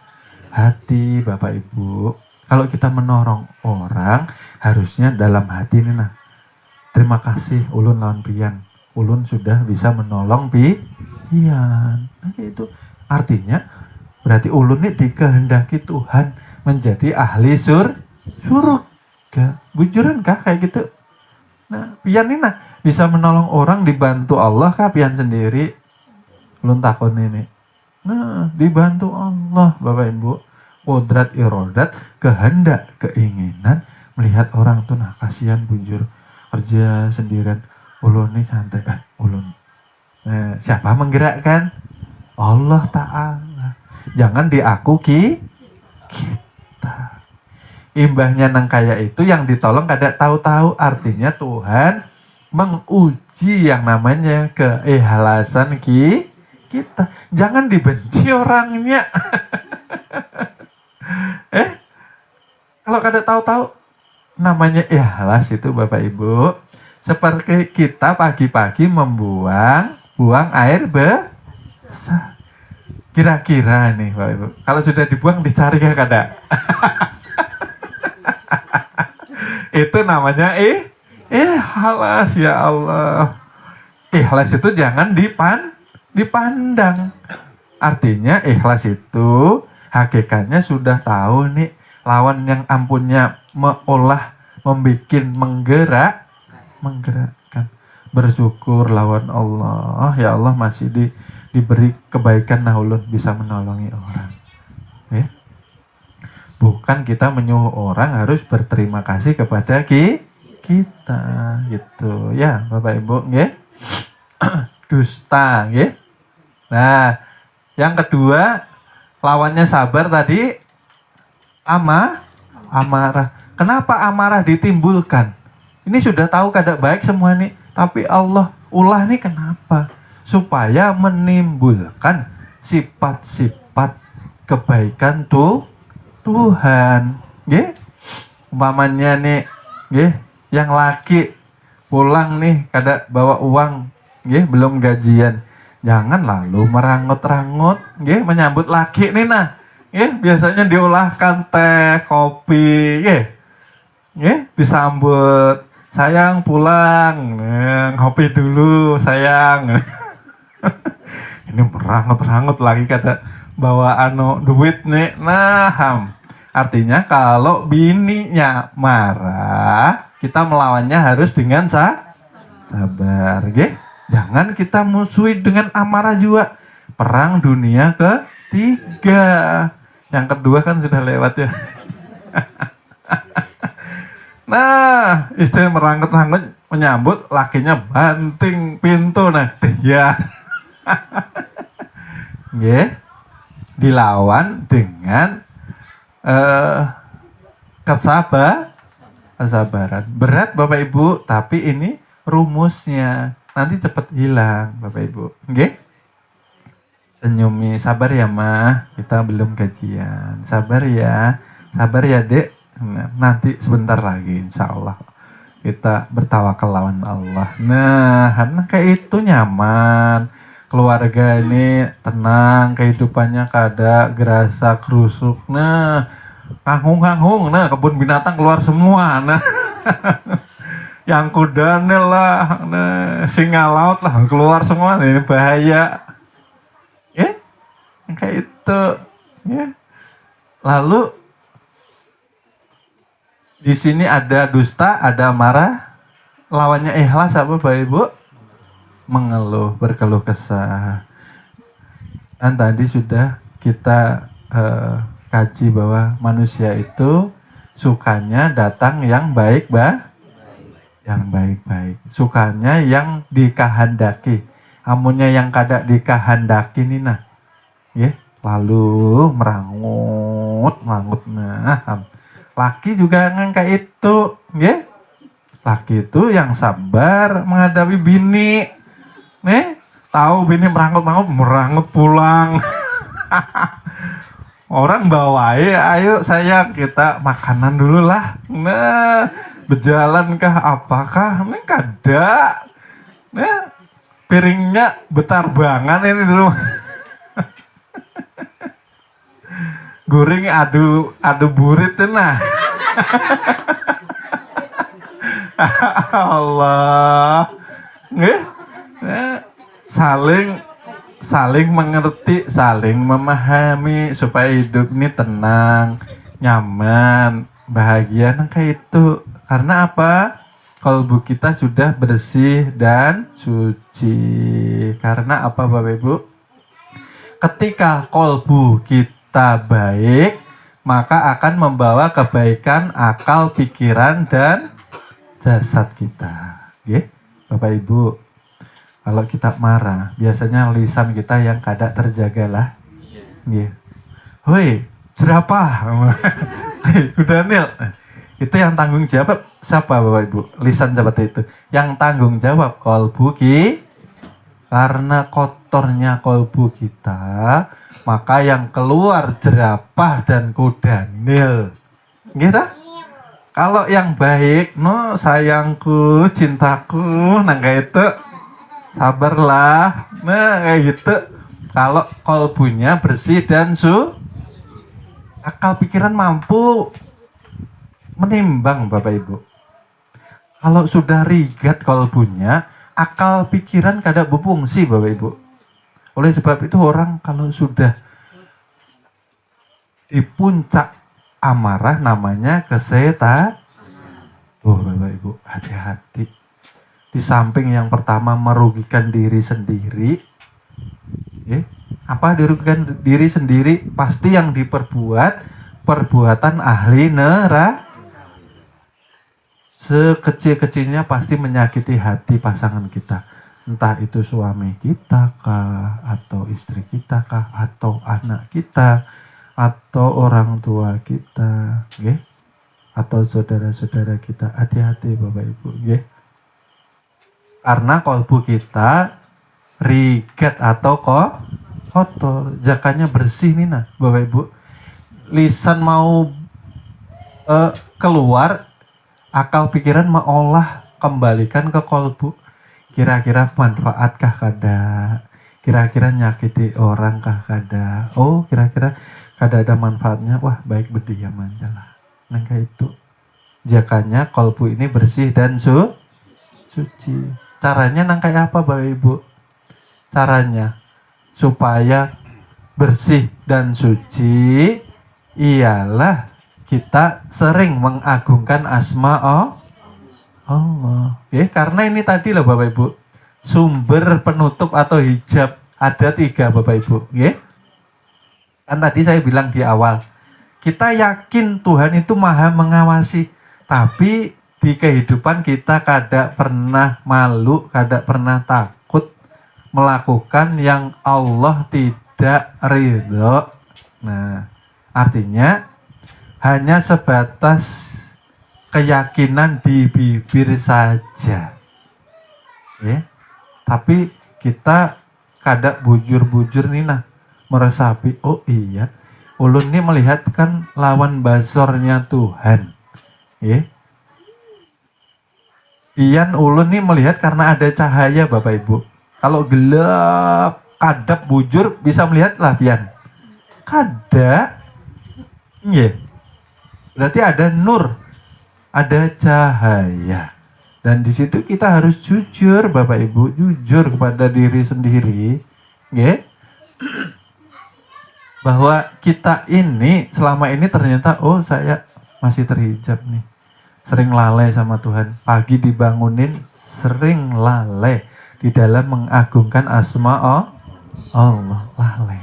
hati Bapak Ibu. Kalau kita menolong orang, harusnya dalam hati ini nah. Terima kasih ulun lawan pian. Ulun sudah bisa menolong pian. Nah, itu artinya berarti ulun ini dikehendaki Tuhan menjadi ahli surga. Bujuran kah kayak gitu? Nah, pian ini nah bisa menolong orang, dibantu Allah kah pian sendiri? Ulun takon ini. Nah, dibantu Allah Bapak Ibu. Kodrat irodat, kehendak, keinginan, melihat orang tuh nah kasihan bujur kerja sendirian. Ulun nih santai ulun. Siapa menggerakkan? Allah Ta'ala. Jangan diaku kita. Imbahnya nang kaya itu yang ditolong kada tahu-tahu. Artinya Tuhan menguji yang namanya keikhlasan kita. Jangan dibenci orangnya. Kalau kada tahu-tahu namanya ikhlas itu Bapak Ibu. Seperti kita pagi-pagi buang air besar. Kira-kira nih Bapak Ibu, kalau sudah dibuang dicari ya kada? Itu namanya ikhlas ya Allah. Ikhlas itu jangan dipandang. Artinya ikhlas itu hakikatnya sudah tahu nih lawan yang ampunnya mengolah, menggerakkan. Bersyukur lawan Allah. Ya Allah masih diberi kebaikan nah ulun bisa menolongi orang. Bukan kita menyuruh orang harus berterima kasih kepada kita gitu ya Bapak Ibu dusta Nah, yang kedua lawannya sabar tadi amarah. Kenapa amarah ditimbulkan? Ini sudah tahu kada baik semua nih, tapi Allah ulah nih kenapa? Supaya menimbulkan sifat-sifat kebaikan Tuhan. Umpamanya nih, yang laki pulang nih kada bawa uang, belum gajian. Jangan lalu merangut-rangut, menyambut laki nih nah. Biasanya diolahkan teh, kopi, disambut. Sayang pulang, kopi dulu sayang. Ini merangut-rangut lagi kada bawa duit nih. Nah, artinya kalau bininya marah, kita melawannya harus dengan sabar, Jangan kita musuhi dengan amarah juga. Perang dunia ketiga. Yang kedua kan sudah lewat ya. Nah, istri merangkut-rangkut menyambut, lakinya banting pintu. Nah, ya. Nggih. Dilawan dengan kesabaran. Berat Bapak Ibu, tapi ini rumusnya. Nanti cepat hilang Bapak Ibu. Nggih? Senyumi, sabar ya Mah, kita belum gajian. Sabar ya Dek. Nah, nanti sebentar lagi insya Allah kita bertawakal lawan Allah. Nah, karena kayak itu nyaman. Keluarga ini tenang, kehidupannya kada gerasa kerusuk. Nah, kangkung, nah kebun binatang keluar semua. Nah, yang kudanil lah, nah singa laut lah keluar semua. Nah, ini bahaya. Ya, kayak itu. Ya. Lalu di sini ada dusta, ada marah. Lawannya ikhlas apa Bapak Ibu? Mengeluh, berkeluh kesah. Dan tadi sudah kita kaji bahwa manusia itu sukanya datang yang baik, yang baik-baik. Sukanya yang dikahandaki. Amunnya yang kada dikahandaki nih nah. Ya, lalu merangut. Nah, laki juga kan kayak itu, ya. Laki itu yang sabar menghadapi bini. Nih, tahu bini merangut pulang. Orang bawain, ayo sayang kita makanan dulu lah. Nah, berjalankah apakah? Ini kada. Nah, piringnya betarbangan ini dulu. Goreng adu burit nah. Allah. Nggih. Saling mengerti, saling memahami supaya hidup ini tenang, nyaman, bahagia. Nah kayak itu. Karena apa? Kalbu kita sudah bersih dan suci. Karena apa Bapak Ibu? Ketika kalbu kita baik, maka akan membawa kebaikan akal, pikiran, dan jasad kita. Oke, Bapak Ibu, kalau kita marah, biasanya lisan kita yang kada terjaga lah. Hoi, jerapah. Udah nil. Itu yang tanggung jawab siapa Bapak Ibu? Lisan seperti itu. Yang tanggung jawab kalbu kita. Karena kotornya kalbu kita, maka yang keluar jerapah dan kudanil. Gitu? Kalau yang baik, no sayangku, cintaku, nah kayak itu, sabarlah, nah kayak gitu. Kalau kalbunya bersih dan akal pikiran mampu menimbang Bapak Ibu. Kalau sudah rigat kalbunya, akal pikiran kada berfungsi Bapak Ibu. Oleh sebab itu orang kalau sudah di puncak amarah namanya kesetan. Oh Bapak Ibu, hati-hati. Di samping yang pertama merugikan diri sendiri. Apa dirugikan diri sendiri? Pasti yang diperbuat perbuatan ahli neraka. Sekecil-kecilnya pasti menyakiti hati pasangan kita. Entah itu suami kita kah, atau istri kita kah, atau anak kita, atau orang tua kita, okay? Atau saudara-saudara kita. Hati-hati Bapak Ibu, okay? Karena kalbu kita rigat atau kotor, jakanya bersih nih nah Bapak Ibu. Lisan mau keluar, akal pikiran maolah kembalikan ke kalbu. Kira-kira manfaatkah kada? Kira-kira nyakiti orang kah kada? Oh, kira-kira kada ada manfaatnya. Wah, baik berdiam aja lah. Nah, kayak itu. Jakanya kalbu ini bersih dan suci. Caranya nang kayak apa Bapak Ibu? Caranya supaya bersih dan suci ialah kita sering mengagungkan asma Allah. Karena ini tadi loh Bapak Ibu, sumber penutup atau hijab ada 3 Bapak Ibu. Kan tadi saya bilang di awal, kita yakin Tuhan itu maha mengawasi, tapi di kehidupan kita kadang pernah malu, kadang pernah takut melakukan yang Allah tidak ridho. Nah, artinya hanya sebatas keyakinan di bibir saja. Ya. Tapi kita kadang bujur-bujur nih nah, meresapi, oh iya, ulun ini melihat kan lawan basornya Tuhan. Ya. Iyan ulun nih melihat karena ada cahaya Bapak Ibu. Kalau gelap, kadap bujur bisa melihat lah pian. Kada. Iya. Berarti ada nur, ada cahaya. Dan di situ kita harus jujur Bapak Ibu, jujur kepada diri sendiri, nggih. Bahwa kita ini selama ini ternyata oh saya masih terhijab nih. Sering lalai sama Tuhan. Pagi dibangunin sering lalai di dalam mengagungkan asma Allah. Lalai.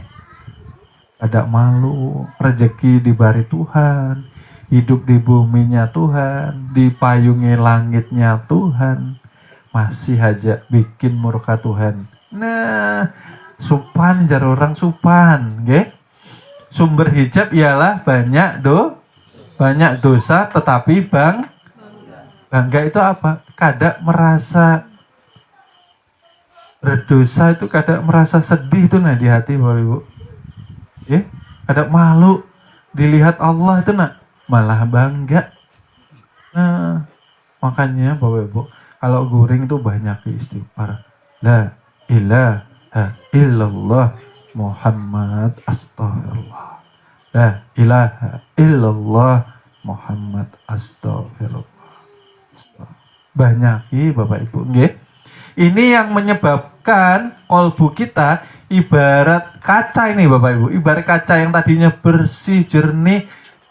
Ada malu, rezeki diberi Tuhan, hidup di buminya Tuhan, dipayungi langitnya Tuhan, masih aja bikin murka Tuhan. Nah, supan jar orang supan, nggih. Sumber hijab ialah banyak dosa, tetapi bangga itu apa? Kadang merasa berdosa itu kadang merasa sedih tuh nah di hati Bapak Ibu. Ya, kadang malu dilihat Allah itu nak malah bangga. Nah, makanya Bapak Ibu, kalau guring itu banyak istighfar. La ilaha illallah Muhammad astagfirullah. La ilaha illallah Muhammad astagfirullah. Banyaki Bapak Ibu, nggih. Ini yang menyebabkan kolbu kita ibarat kaca ini Bapak Ibu, ibarat kaca yang tadinya bersih jernih,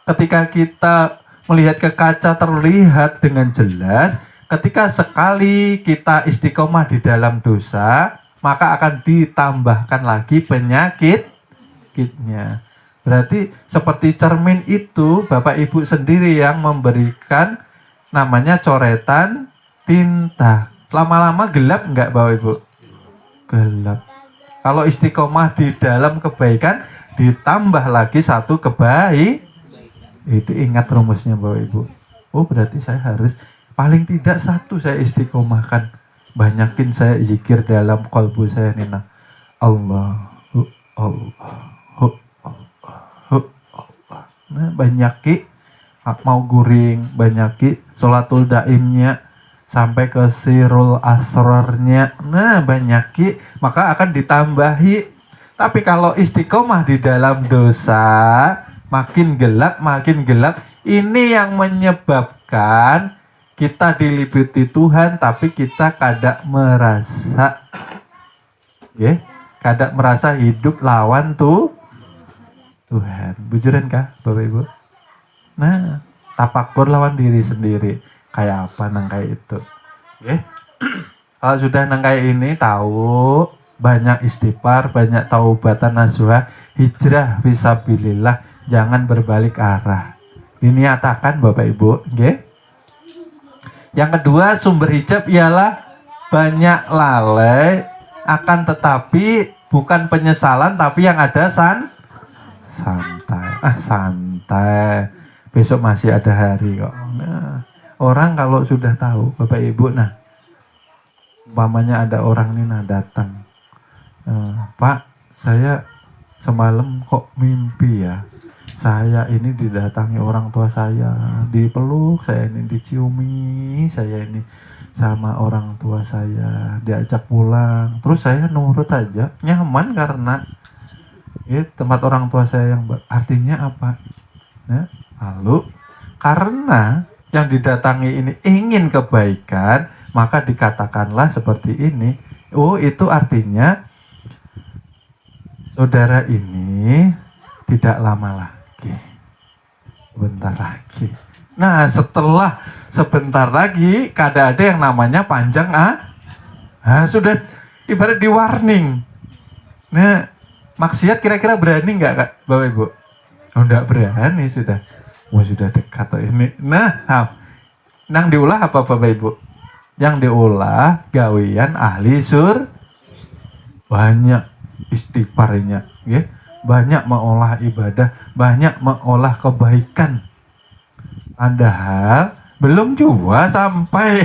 ketika kita melihat ke kaca terlihat dengan jelas. Ketika sekali kita istiqomah di dalam dosa, maka akan ditambahkan lagi penyakitnya. Berarti seperti cermin itu Bapak Ibu sendiri yang memberikan namanya coretan tinta. Lama-lama gelap enggak Bapak Ibu? Gelap. Kalau istiqomah di dalam kebaikan ditambah lagi satu itu ingat rumusnya Bapak Ibu. Oh berarti saya harus paling tidak satu saya istiqomahkan. Banyakin saya zikir dalam kalbu saya nina. Allahu Allah. Nah, banyaki mau guring, banyaki sholatul daimnya sampai ke sirul asrarnya. Nah, banyaki maka akan ditambahi. Tapi kalau istiqomah di dalam dosa, makin gelap. Ini yang menyebabkan kita diliputi Tuhan, tapi kita kadang merasa, kadang merasa hidup lawan Tuhan. Bujuran kah Bapak Ibu? Nah, tafakur lawan diri sendiri. Kayak apa nang kayak itu? Kalau sudah nang kayak ini tahu, banyak istighfar, banyak taubatan nasuha, hijrah fisabilillah, jangan berbalik arah. Diniatakan Bapak Ibu, nggih. Yang kedua, sumber hijab ialah banyak lalai, akan tetapi bukan penyesalan, tapi yang ada santai. Besok masih ada hari kok. Nah, orang kalau sudah tahu Bapak Ibu, nah umpamanya ada orang ini nah datang, Pak, saya semalam kok mimpi ya. Saya ini didatangi orang tua saya, dipeluk, saya ini diciumi, saya ini sama orang tua saya, diajak pulang. Terus saya nurut aja, nyaman karena tempat orang tua saya yang artinya apa? Nah, lalu karena yang didatangi ini ingin kebaikan, maka dikatakanlah seperti ini. Oh, itu artinya saudara ini tidak lama lagi. Sebentar lagi. Nah, setelah sebentar lagi kada ada yang namanya panjang sudah ibarat di warning. Nah, Maksiat kira-kira berani nggak Kak, Bapak Ibu? Oh enggak berani sudah. Wah sudah dekat tuh ini. Nah, nang diolah apa Bapak Ibu? Yang diolah gawean ahli banyak istighfarnya, ya. Banyak mengolah ibadah, banyak mengolah kebaikan. Padahal belum juga sampai.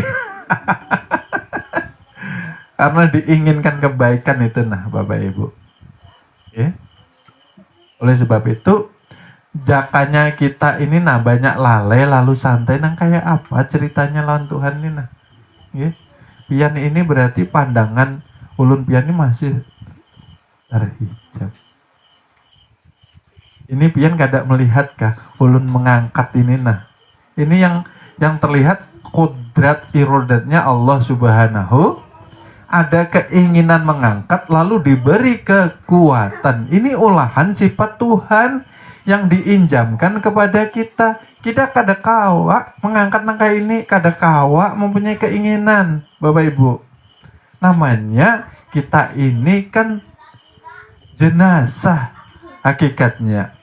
Karena diinginkan kebaikan itu nah Bapak Ibu. Ya. Oleh sebab itu jakanya kita ini nah banyak lalai lalu santai nang kayak apa ceritanya lawan Tuhan ini nah. Ya. Pian ini berarti pandangan ulun pian ini masih terhijab. Ini pian kada melihat kah ulun mengangkat ini nah. Ini yang terlihat kodrat irodatnya Allah Subhanahu. Ada keinginan mengangkat lalu diberi kekuatan. Ini olahan sifat Tuhan yang diinjamkan kepada kita. Kita kada kawa mengangkat nangka ini, kada kawa mempunyai keinginan, Bapak Ibu. Namanya kita ini kan jenazah hakikatnya.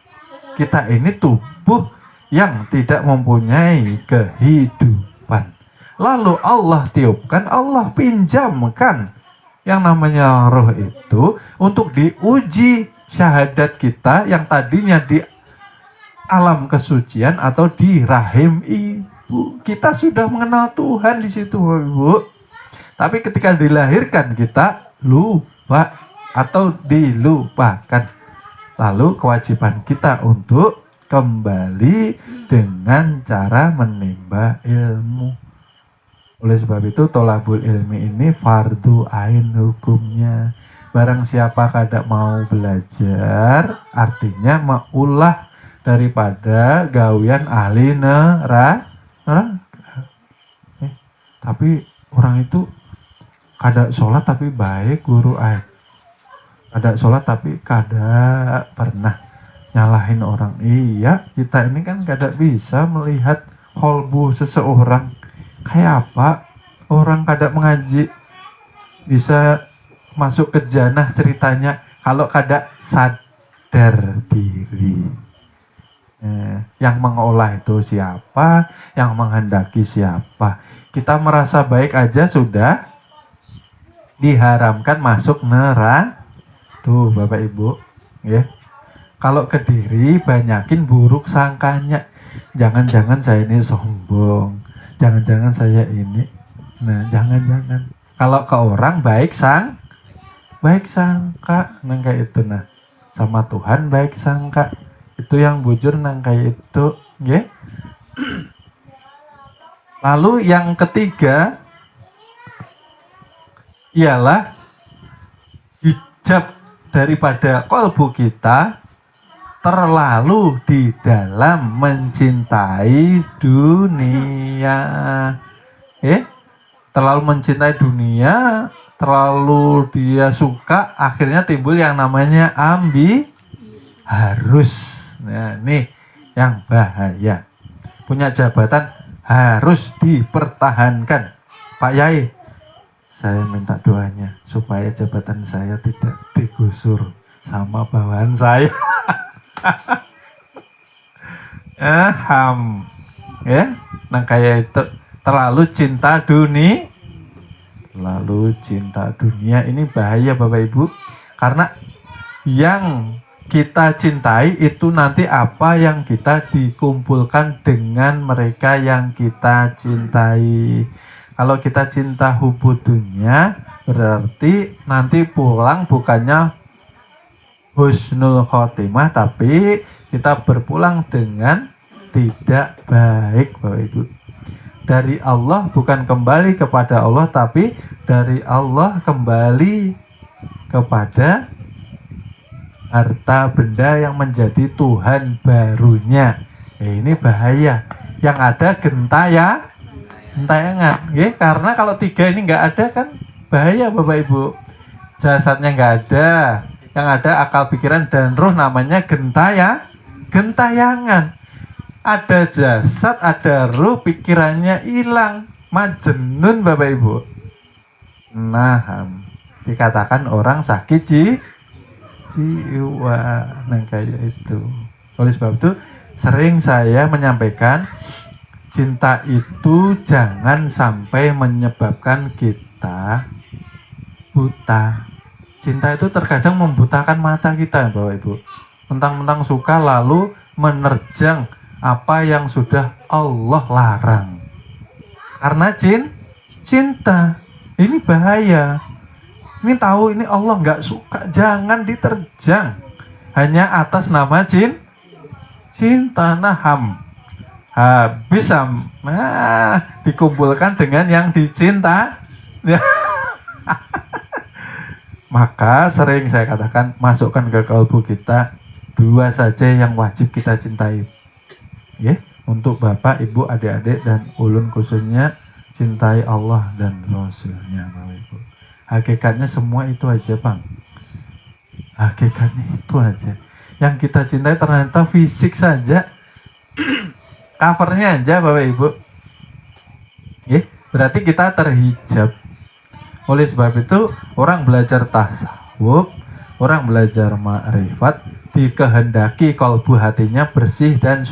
Kita ini tubuh yang tidak mempunyai kehidupan. Lalu Allah tiupkan, Allah pinjamkan yang namanya roh itu untuk diuji syahadat kita yang tadinya di alam kesucian atau di rahim ibu. Kita sudah mengenal Tuhan di situ, Ibu. Tapi ketika dilahirkan kita lupa atau dilupakan. Lalu kewajiban kita untuk kembali dengan cara menimba ilmu. Oleh sebab itu tolabul ilmi ini fardu ain hukumnya. Barang siapa kada mau belajar, artinya maulah daripada gawian ahli neraka. Tapi orang itu kada sholat tapi baik guru ain. Kada sholat tapi kada pernah nyalahin orang. Iya, kita ini kan kada bisa melihat kolbu seseorang. Kayak apa orang kada mengaji bisa masuk ke jannah ceritanya kalau kada sadar diri. Yang mengolah itu siapa, yang menghendaki siapa. Kita merasa baik aja sudah diharamkan masuk neraka. Tuh Bapak Ibu, ya. Kalau ke diri banyakin buruk sangkanya. Jangan-jangan saya ini sombong. Jangan-jangan saya ini. Nah, jangan-jangan. Kalau ke orang baik sangka nang kayak itu nah. Sama Tuhan baik sangka. Itu yang bujur nang kayak itu, nggih. Lalu yang ketiga ialah hijab daripada kalbu kita terlalu di dalam mencintai dunia. Terlalu mencintai dunia, terlalu dia suka, akhirnya timbul yang namanya harus. Nah, nih yang bahaya. Punya jabatan harus dipertahankan. Pak Yai, saya minta doanya supaya jabatan saya tidak digusur sama bawahan saya. Ya, nah kayak itu terlalu cinta dunia. Terlalu cinta dunia ini bahaya Bapak Ibu. Karena yang kita cintai itu nanti apa yang kita dikumpulkan dengan mereka yang kita cintai. Kalau kita cinta hubud dunia, berarti nanti pulang bukannya husnul khotimah, tapi kita berpulang dengan tidak baik Bapak Ibu. Dari Allah bukan kembali kepada Allah, tapi dari Allah kembali kepada harta benda yang menjadi Tuhan barunya. Ini bahaya. Yang ada gentayangan, ya, karena kalau tiga ini nggak ada kan bahaya Bapak Ibu. Jasadnya nggak ada, yang ada akal pikiran dan roh, namanya gentayangan. Ada jasad, ada roh, pikirannya hilang, majnun Bapak Ibu. Nah, dikatakan orang sakit jiwa. Nah kayak itu. Oleh sebab itu sering saya menyampaikan cinta itu jangan sampai menyebabkan kita buta. Cinta itu terkadang membutakan mata kita, Bapak Ibu. Mentang-mentang suka lalu menerjang apa yang sudah Allah larang. Karena cinta ini bahaya. Ini tahu ini Allah nggak suka, jangan diterjang. Hanya atas nama cinta. Habis dikumpulkan dengan yang dicinta. Maka sering saya katakan, masukkan ke kalbu kita dua saja yang wajib kita cintai. Untuk Bapak, Ibu, adik-adik, dan ulun khususnya, cintai Allah dan Rasulnya, Bapak Ibu. Hakikatnya semua itu aja, Bang. Hakikatnya itu aja. Yang kita cintai ternyata fisik saja. Covernya aja, Bapak Ibu. Berarti kita terhijab. Oleh sebab itu, orang belajar tasawuf, orang belajar ma'rifat, dikehendaki kalbu hatinya bersih dan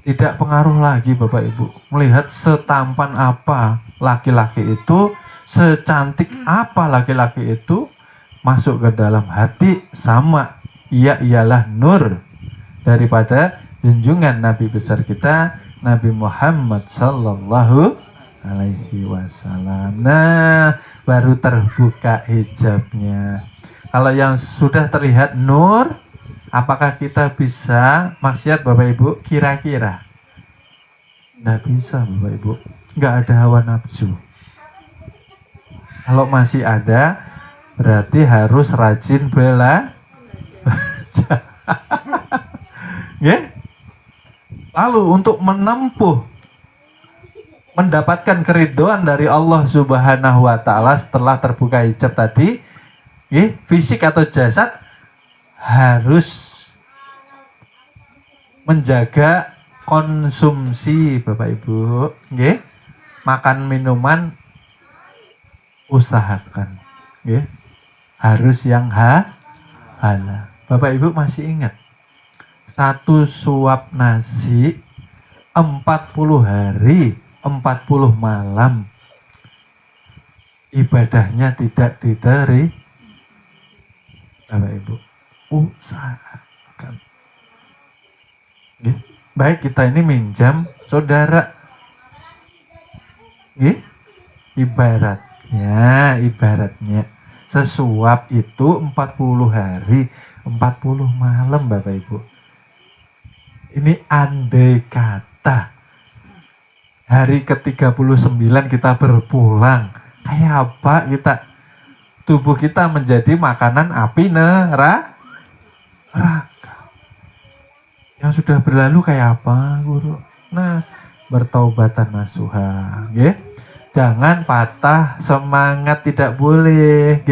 tidak pengaruh lagi, Bapak Ibu. Melihat setampan apa laki-laki itu, secantik apa laki-laki itu, masuk ke dalam hati sama. Ia ialah nur daripada junjungan Nabi besar kita, Nabi Muhammad Sallallahu Alaihi Wasallam. Nah, baru terbuka hijabnya. Kalau yang sudah terlihat nur, apakah kita bisa maksiat, Bapak Ibu? Kira-kira nggak bisa, Bapak Ibu. Nggak ada hawa nafsu. Kalau masih ada, berarti harus rajin baca. Lalu untuk menempuh, mendapatkan keridhaan dari Allah Subhanahu wa Ta'ala setelah terbuka hijab tadi, fisik atau jasad harus menjaga konsumsi, Bapak Ibu. Makan minuman usahakan, harus yang halal. Bapak Ibu masih ingat satu suap nasi 40 hari 40 malam ibadahnya tidak diterima, Bapak Ibu. Usahakan. Baik kita ini minjam saudara, ibaratnya sesuap itu 40 hari 40 malam, Bapak Ibu. Ini andai kata hari ke-39 kita berpulang, kayak apa kita? Tubuh kita menjadi makanan api neraka. Yang sudah berlalu kayak apa, Guru? Nah, bertaubatan nasuha, Jangan patah semangat, tidak boleh,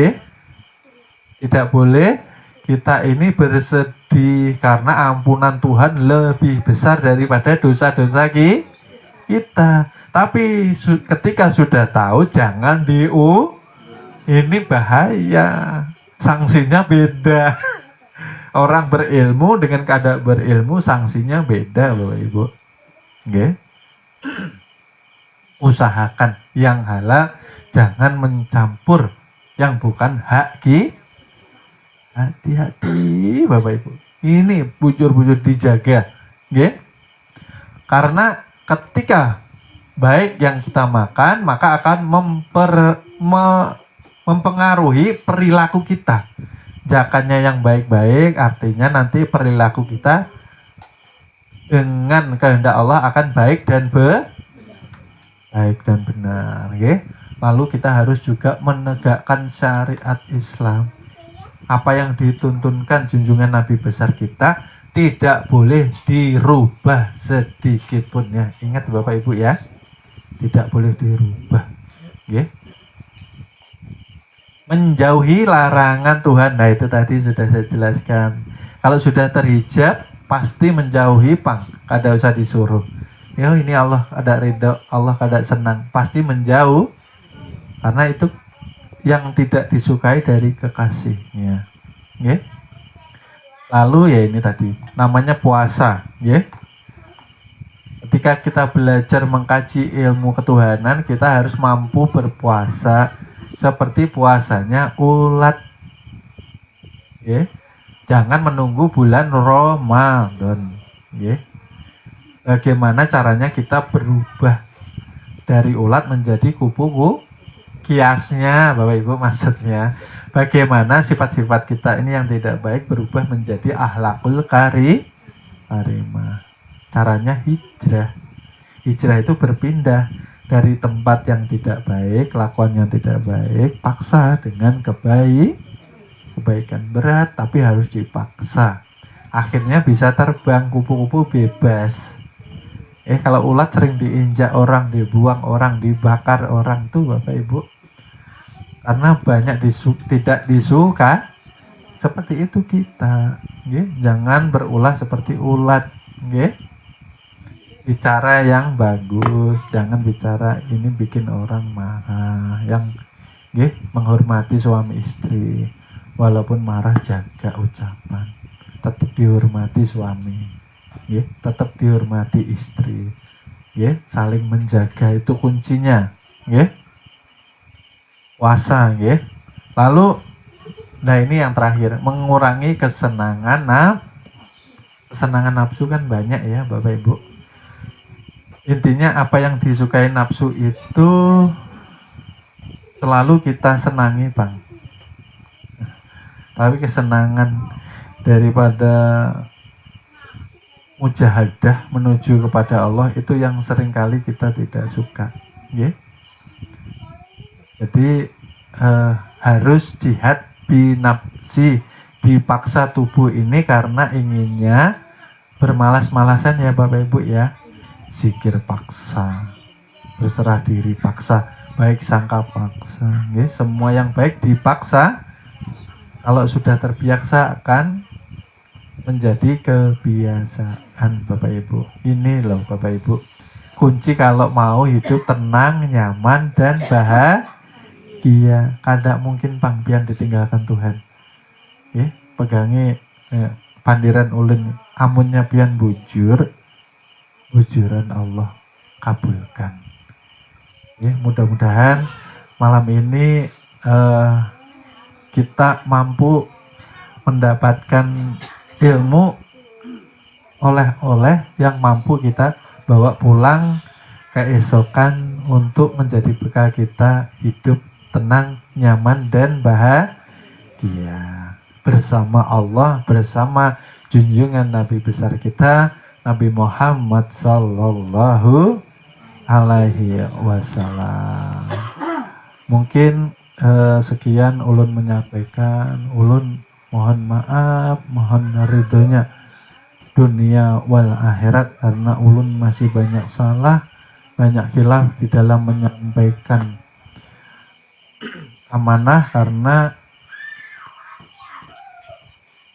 Tidak boleh kita ini bersedih karena ampunan Tuhan lebih besar daripada dosa-dosa kita. Tapi ketika sudah tahu, jangan ini bahaya. Sanksinya beda. Orang berilmu dengan kada berilmu sanksinya beda, Bapak Ibu. Usahakan yang halal, jangan mencampur yang bukan hak kita. Hati-hati, Bapak Ibu. Ini bujur-bujur dijaga, Karena ketika baik yang kita makan, maka akan mempengaruhi perilaku kita. Jakannya yang baik-baik, artinya nanti perilaku kita dengan kehendak Allah akan baik dan benar, Lalu kita harus juga menegakkan syariat Islam. Apa yang dituntunkan junjungan Nabi besar kita tidak boleh dirubah sedikit pun, ya. Ingat Bapak Ibu, ya. Tidak boleh dirubah. Menjauhi larangan Tuhan. Nah, itu tadi sudah saya jelaskan. Kalau sudah terhijab, pasti menjauhi, kada usah disuruh. Ini Allah ada ridho, Allah kada senang, pasti menjauh. Karena itu yang tidak disukai dari kekasihnya. nggih. Lalu ya ini tadi namanya puasa, nggih. Ketika kita belajar mengkaji ilmu ketuhanan, kita harus mampu berpuasa seperti puasanya ulat. Nggih. Jangan menunggu bulan Ramadan, nggih. Bagaimana caranya kita berubah dari ulat menjadi kupu-kupu? Kiasnya Bapak Ibu, maksudnya bagaimana sifat-sifat kita ini yang tidak baik berubah menjadi akhlakul karimah. Caranya hijrah. Hijrah itu berpindah dari tempat yang tidak baik, kelakuan yang tidak baik, paksa dengan kebaikan. Berat tapi harus dipaksa. Akhirnya bisa terbang, kupu-kupu bebas. Kalau ulat sering diinjak orang, dibuang orang, dibakar orang tuh Bapak Ibu. Karena banyak tidak disuka. Seperti itu kita, nggih. Jangan berulah seperti ulat, nggih. Bicara yang bagus, jangan bicara ini bikin orang marah. Yang nggih, menghormati suami istri. Walaupun marah jaga ucapan. Tetap dihormati suami. Ya, tetap dihormati istri, ya, saling menjaga itu kuncinya, ya. Puasa, ya. Lalu, nah ini yang terakhir, mengurangi kesenangan nafsu kan banyak ya Bapak Ibu. Intinya apa yang disukai nafsu itu selalu kita senangi, Bang. Tapi kesenangan daripada mujahadah menuju kepada Allah itu yang seringkali kita tidak suka, ya. Jadi harus jihad binafsi, dipaksa tubuh ini karena inginnya bermalas-malasan ya Bapak Ibu ya. Zikir paksa, berserah diri paksa, baik sangka paksa, ya. Semua yang baik dipaksa. Kalau sudah terbiasa akan menjadi kebiasaan Bapak Ibu. Ini loh Bapak Ibu, kunci kalau mau hidup tenang, nyaman, dan bahagia. Kada mungkin pangpian ditinggalkan Tuhan, ya. Pegangi pandiran ulun, amunnya pian bujuran Allah kabulkan, ya. Mudah-mudahan malam ini kita mampu mendapatkan ilmu oleh-oleh yang mampu kita bawa pulang keesokan untuk menjadi bekal kita hidup tenang, nyaman, dan bahagia bersama Allah, bersama junjungan Nabi besar kita Nabi Muhammad Sallallahu Alaihi Wasallam. Mungkin sekian ulun menyampaikan. Ulun mohon maaf, mohon ridhonya dunia wal akhirat karena ulun masih banyak salah, banyak khilaf di dalam menyampaikan amanah, karena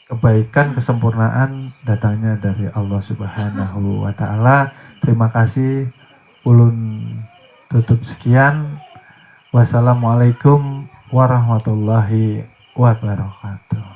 kebaikan, kesempurnaan datangnya dari Allah Subhanahu wa Ta'ala. Terima kasih, ulun tutup sekian. Wassalamualaikum warahmatullahi wabarakatuh.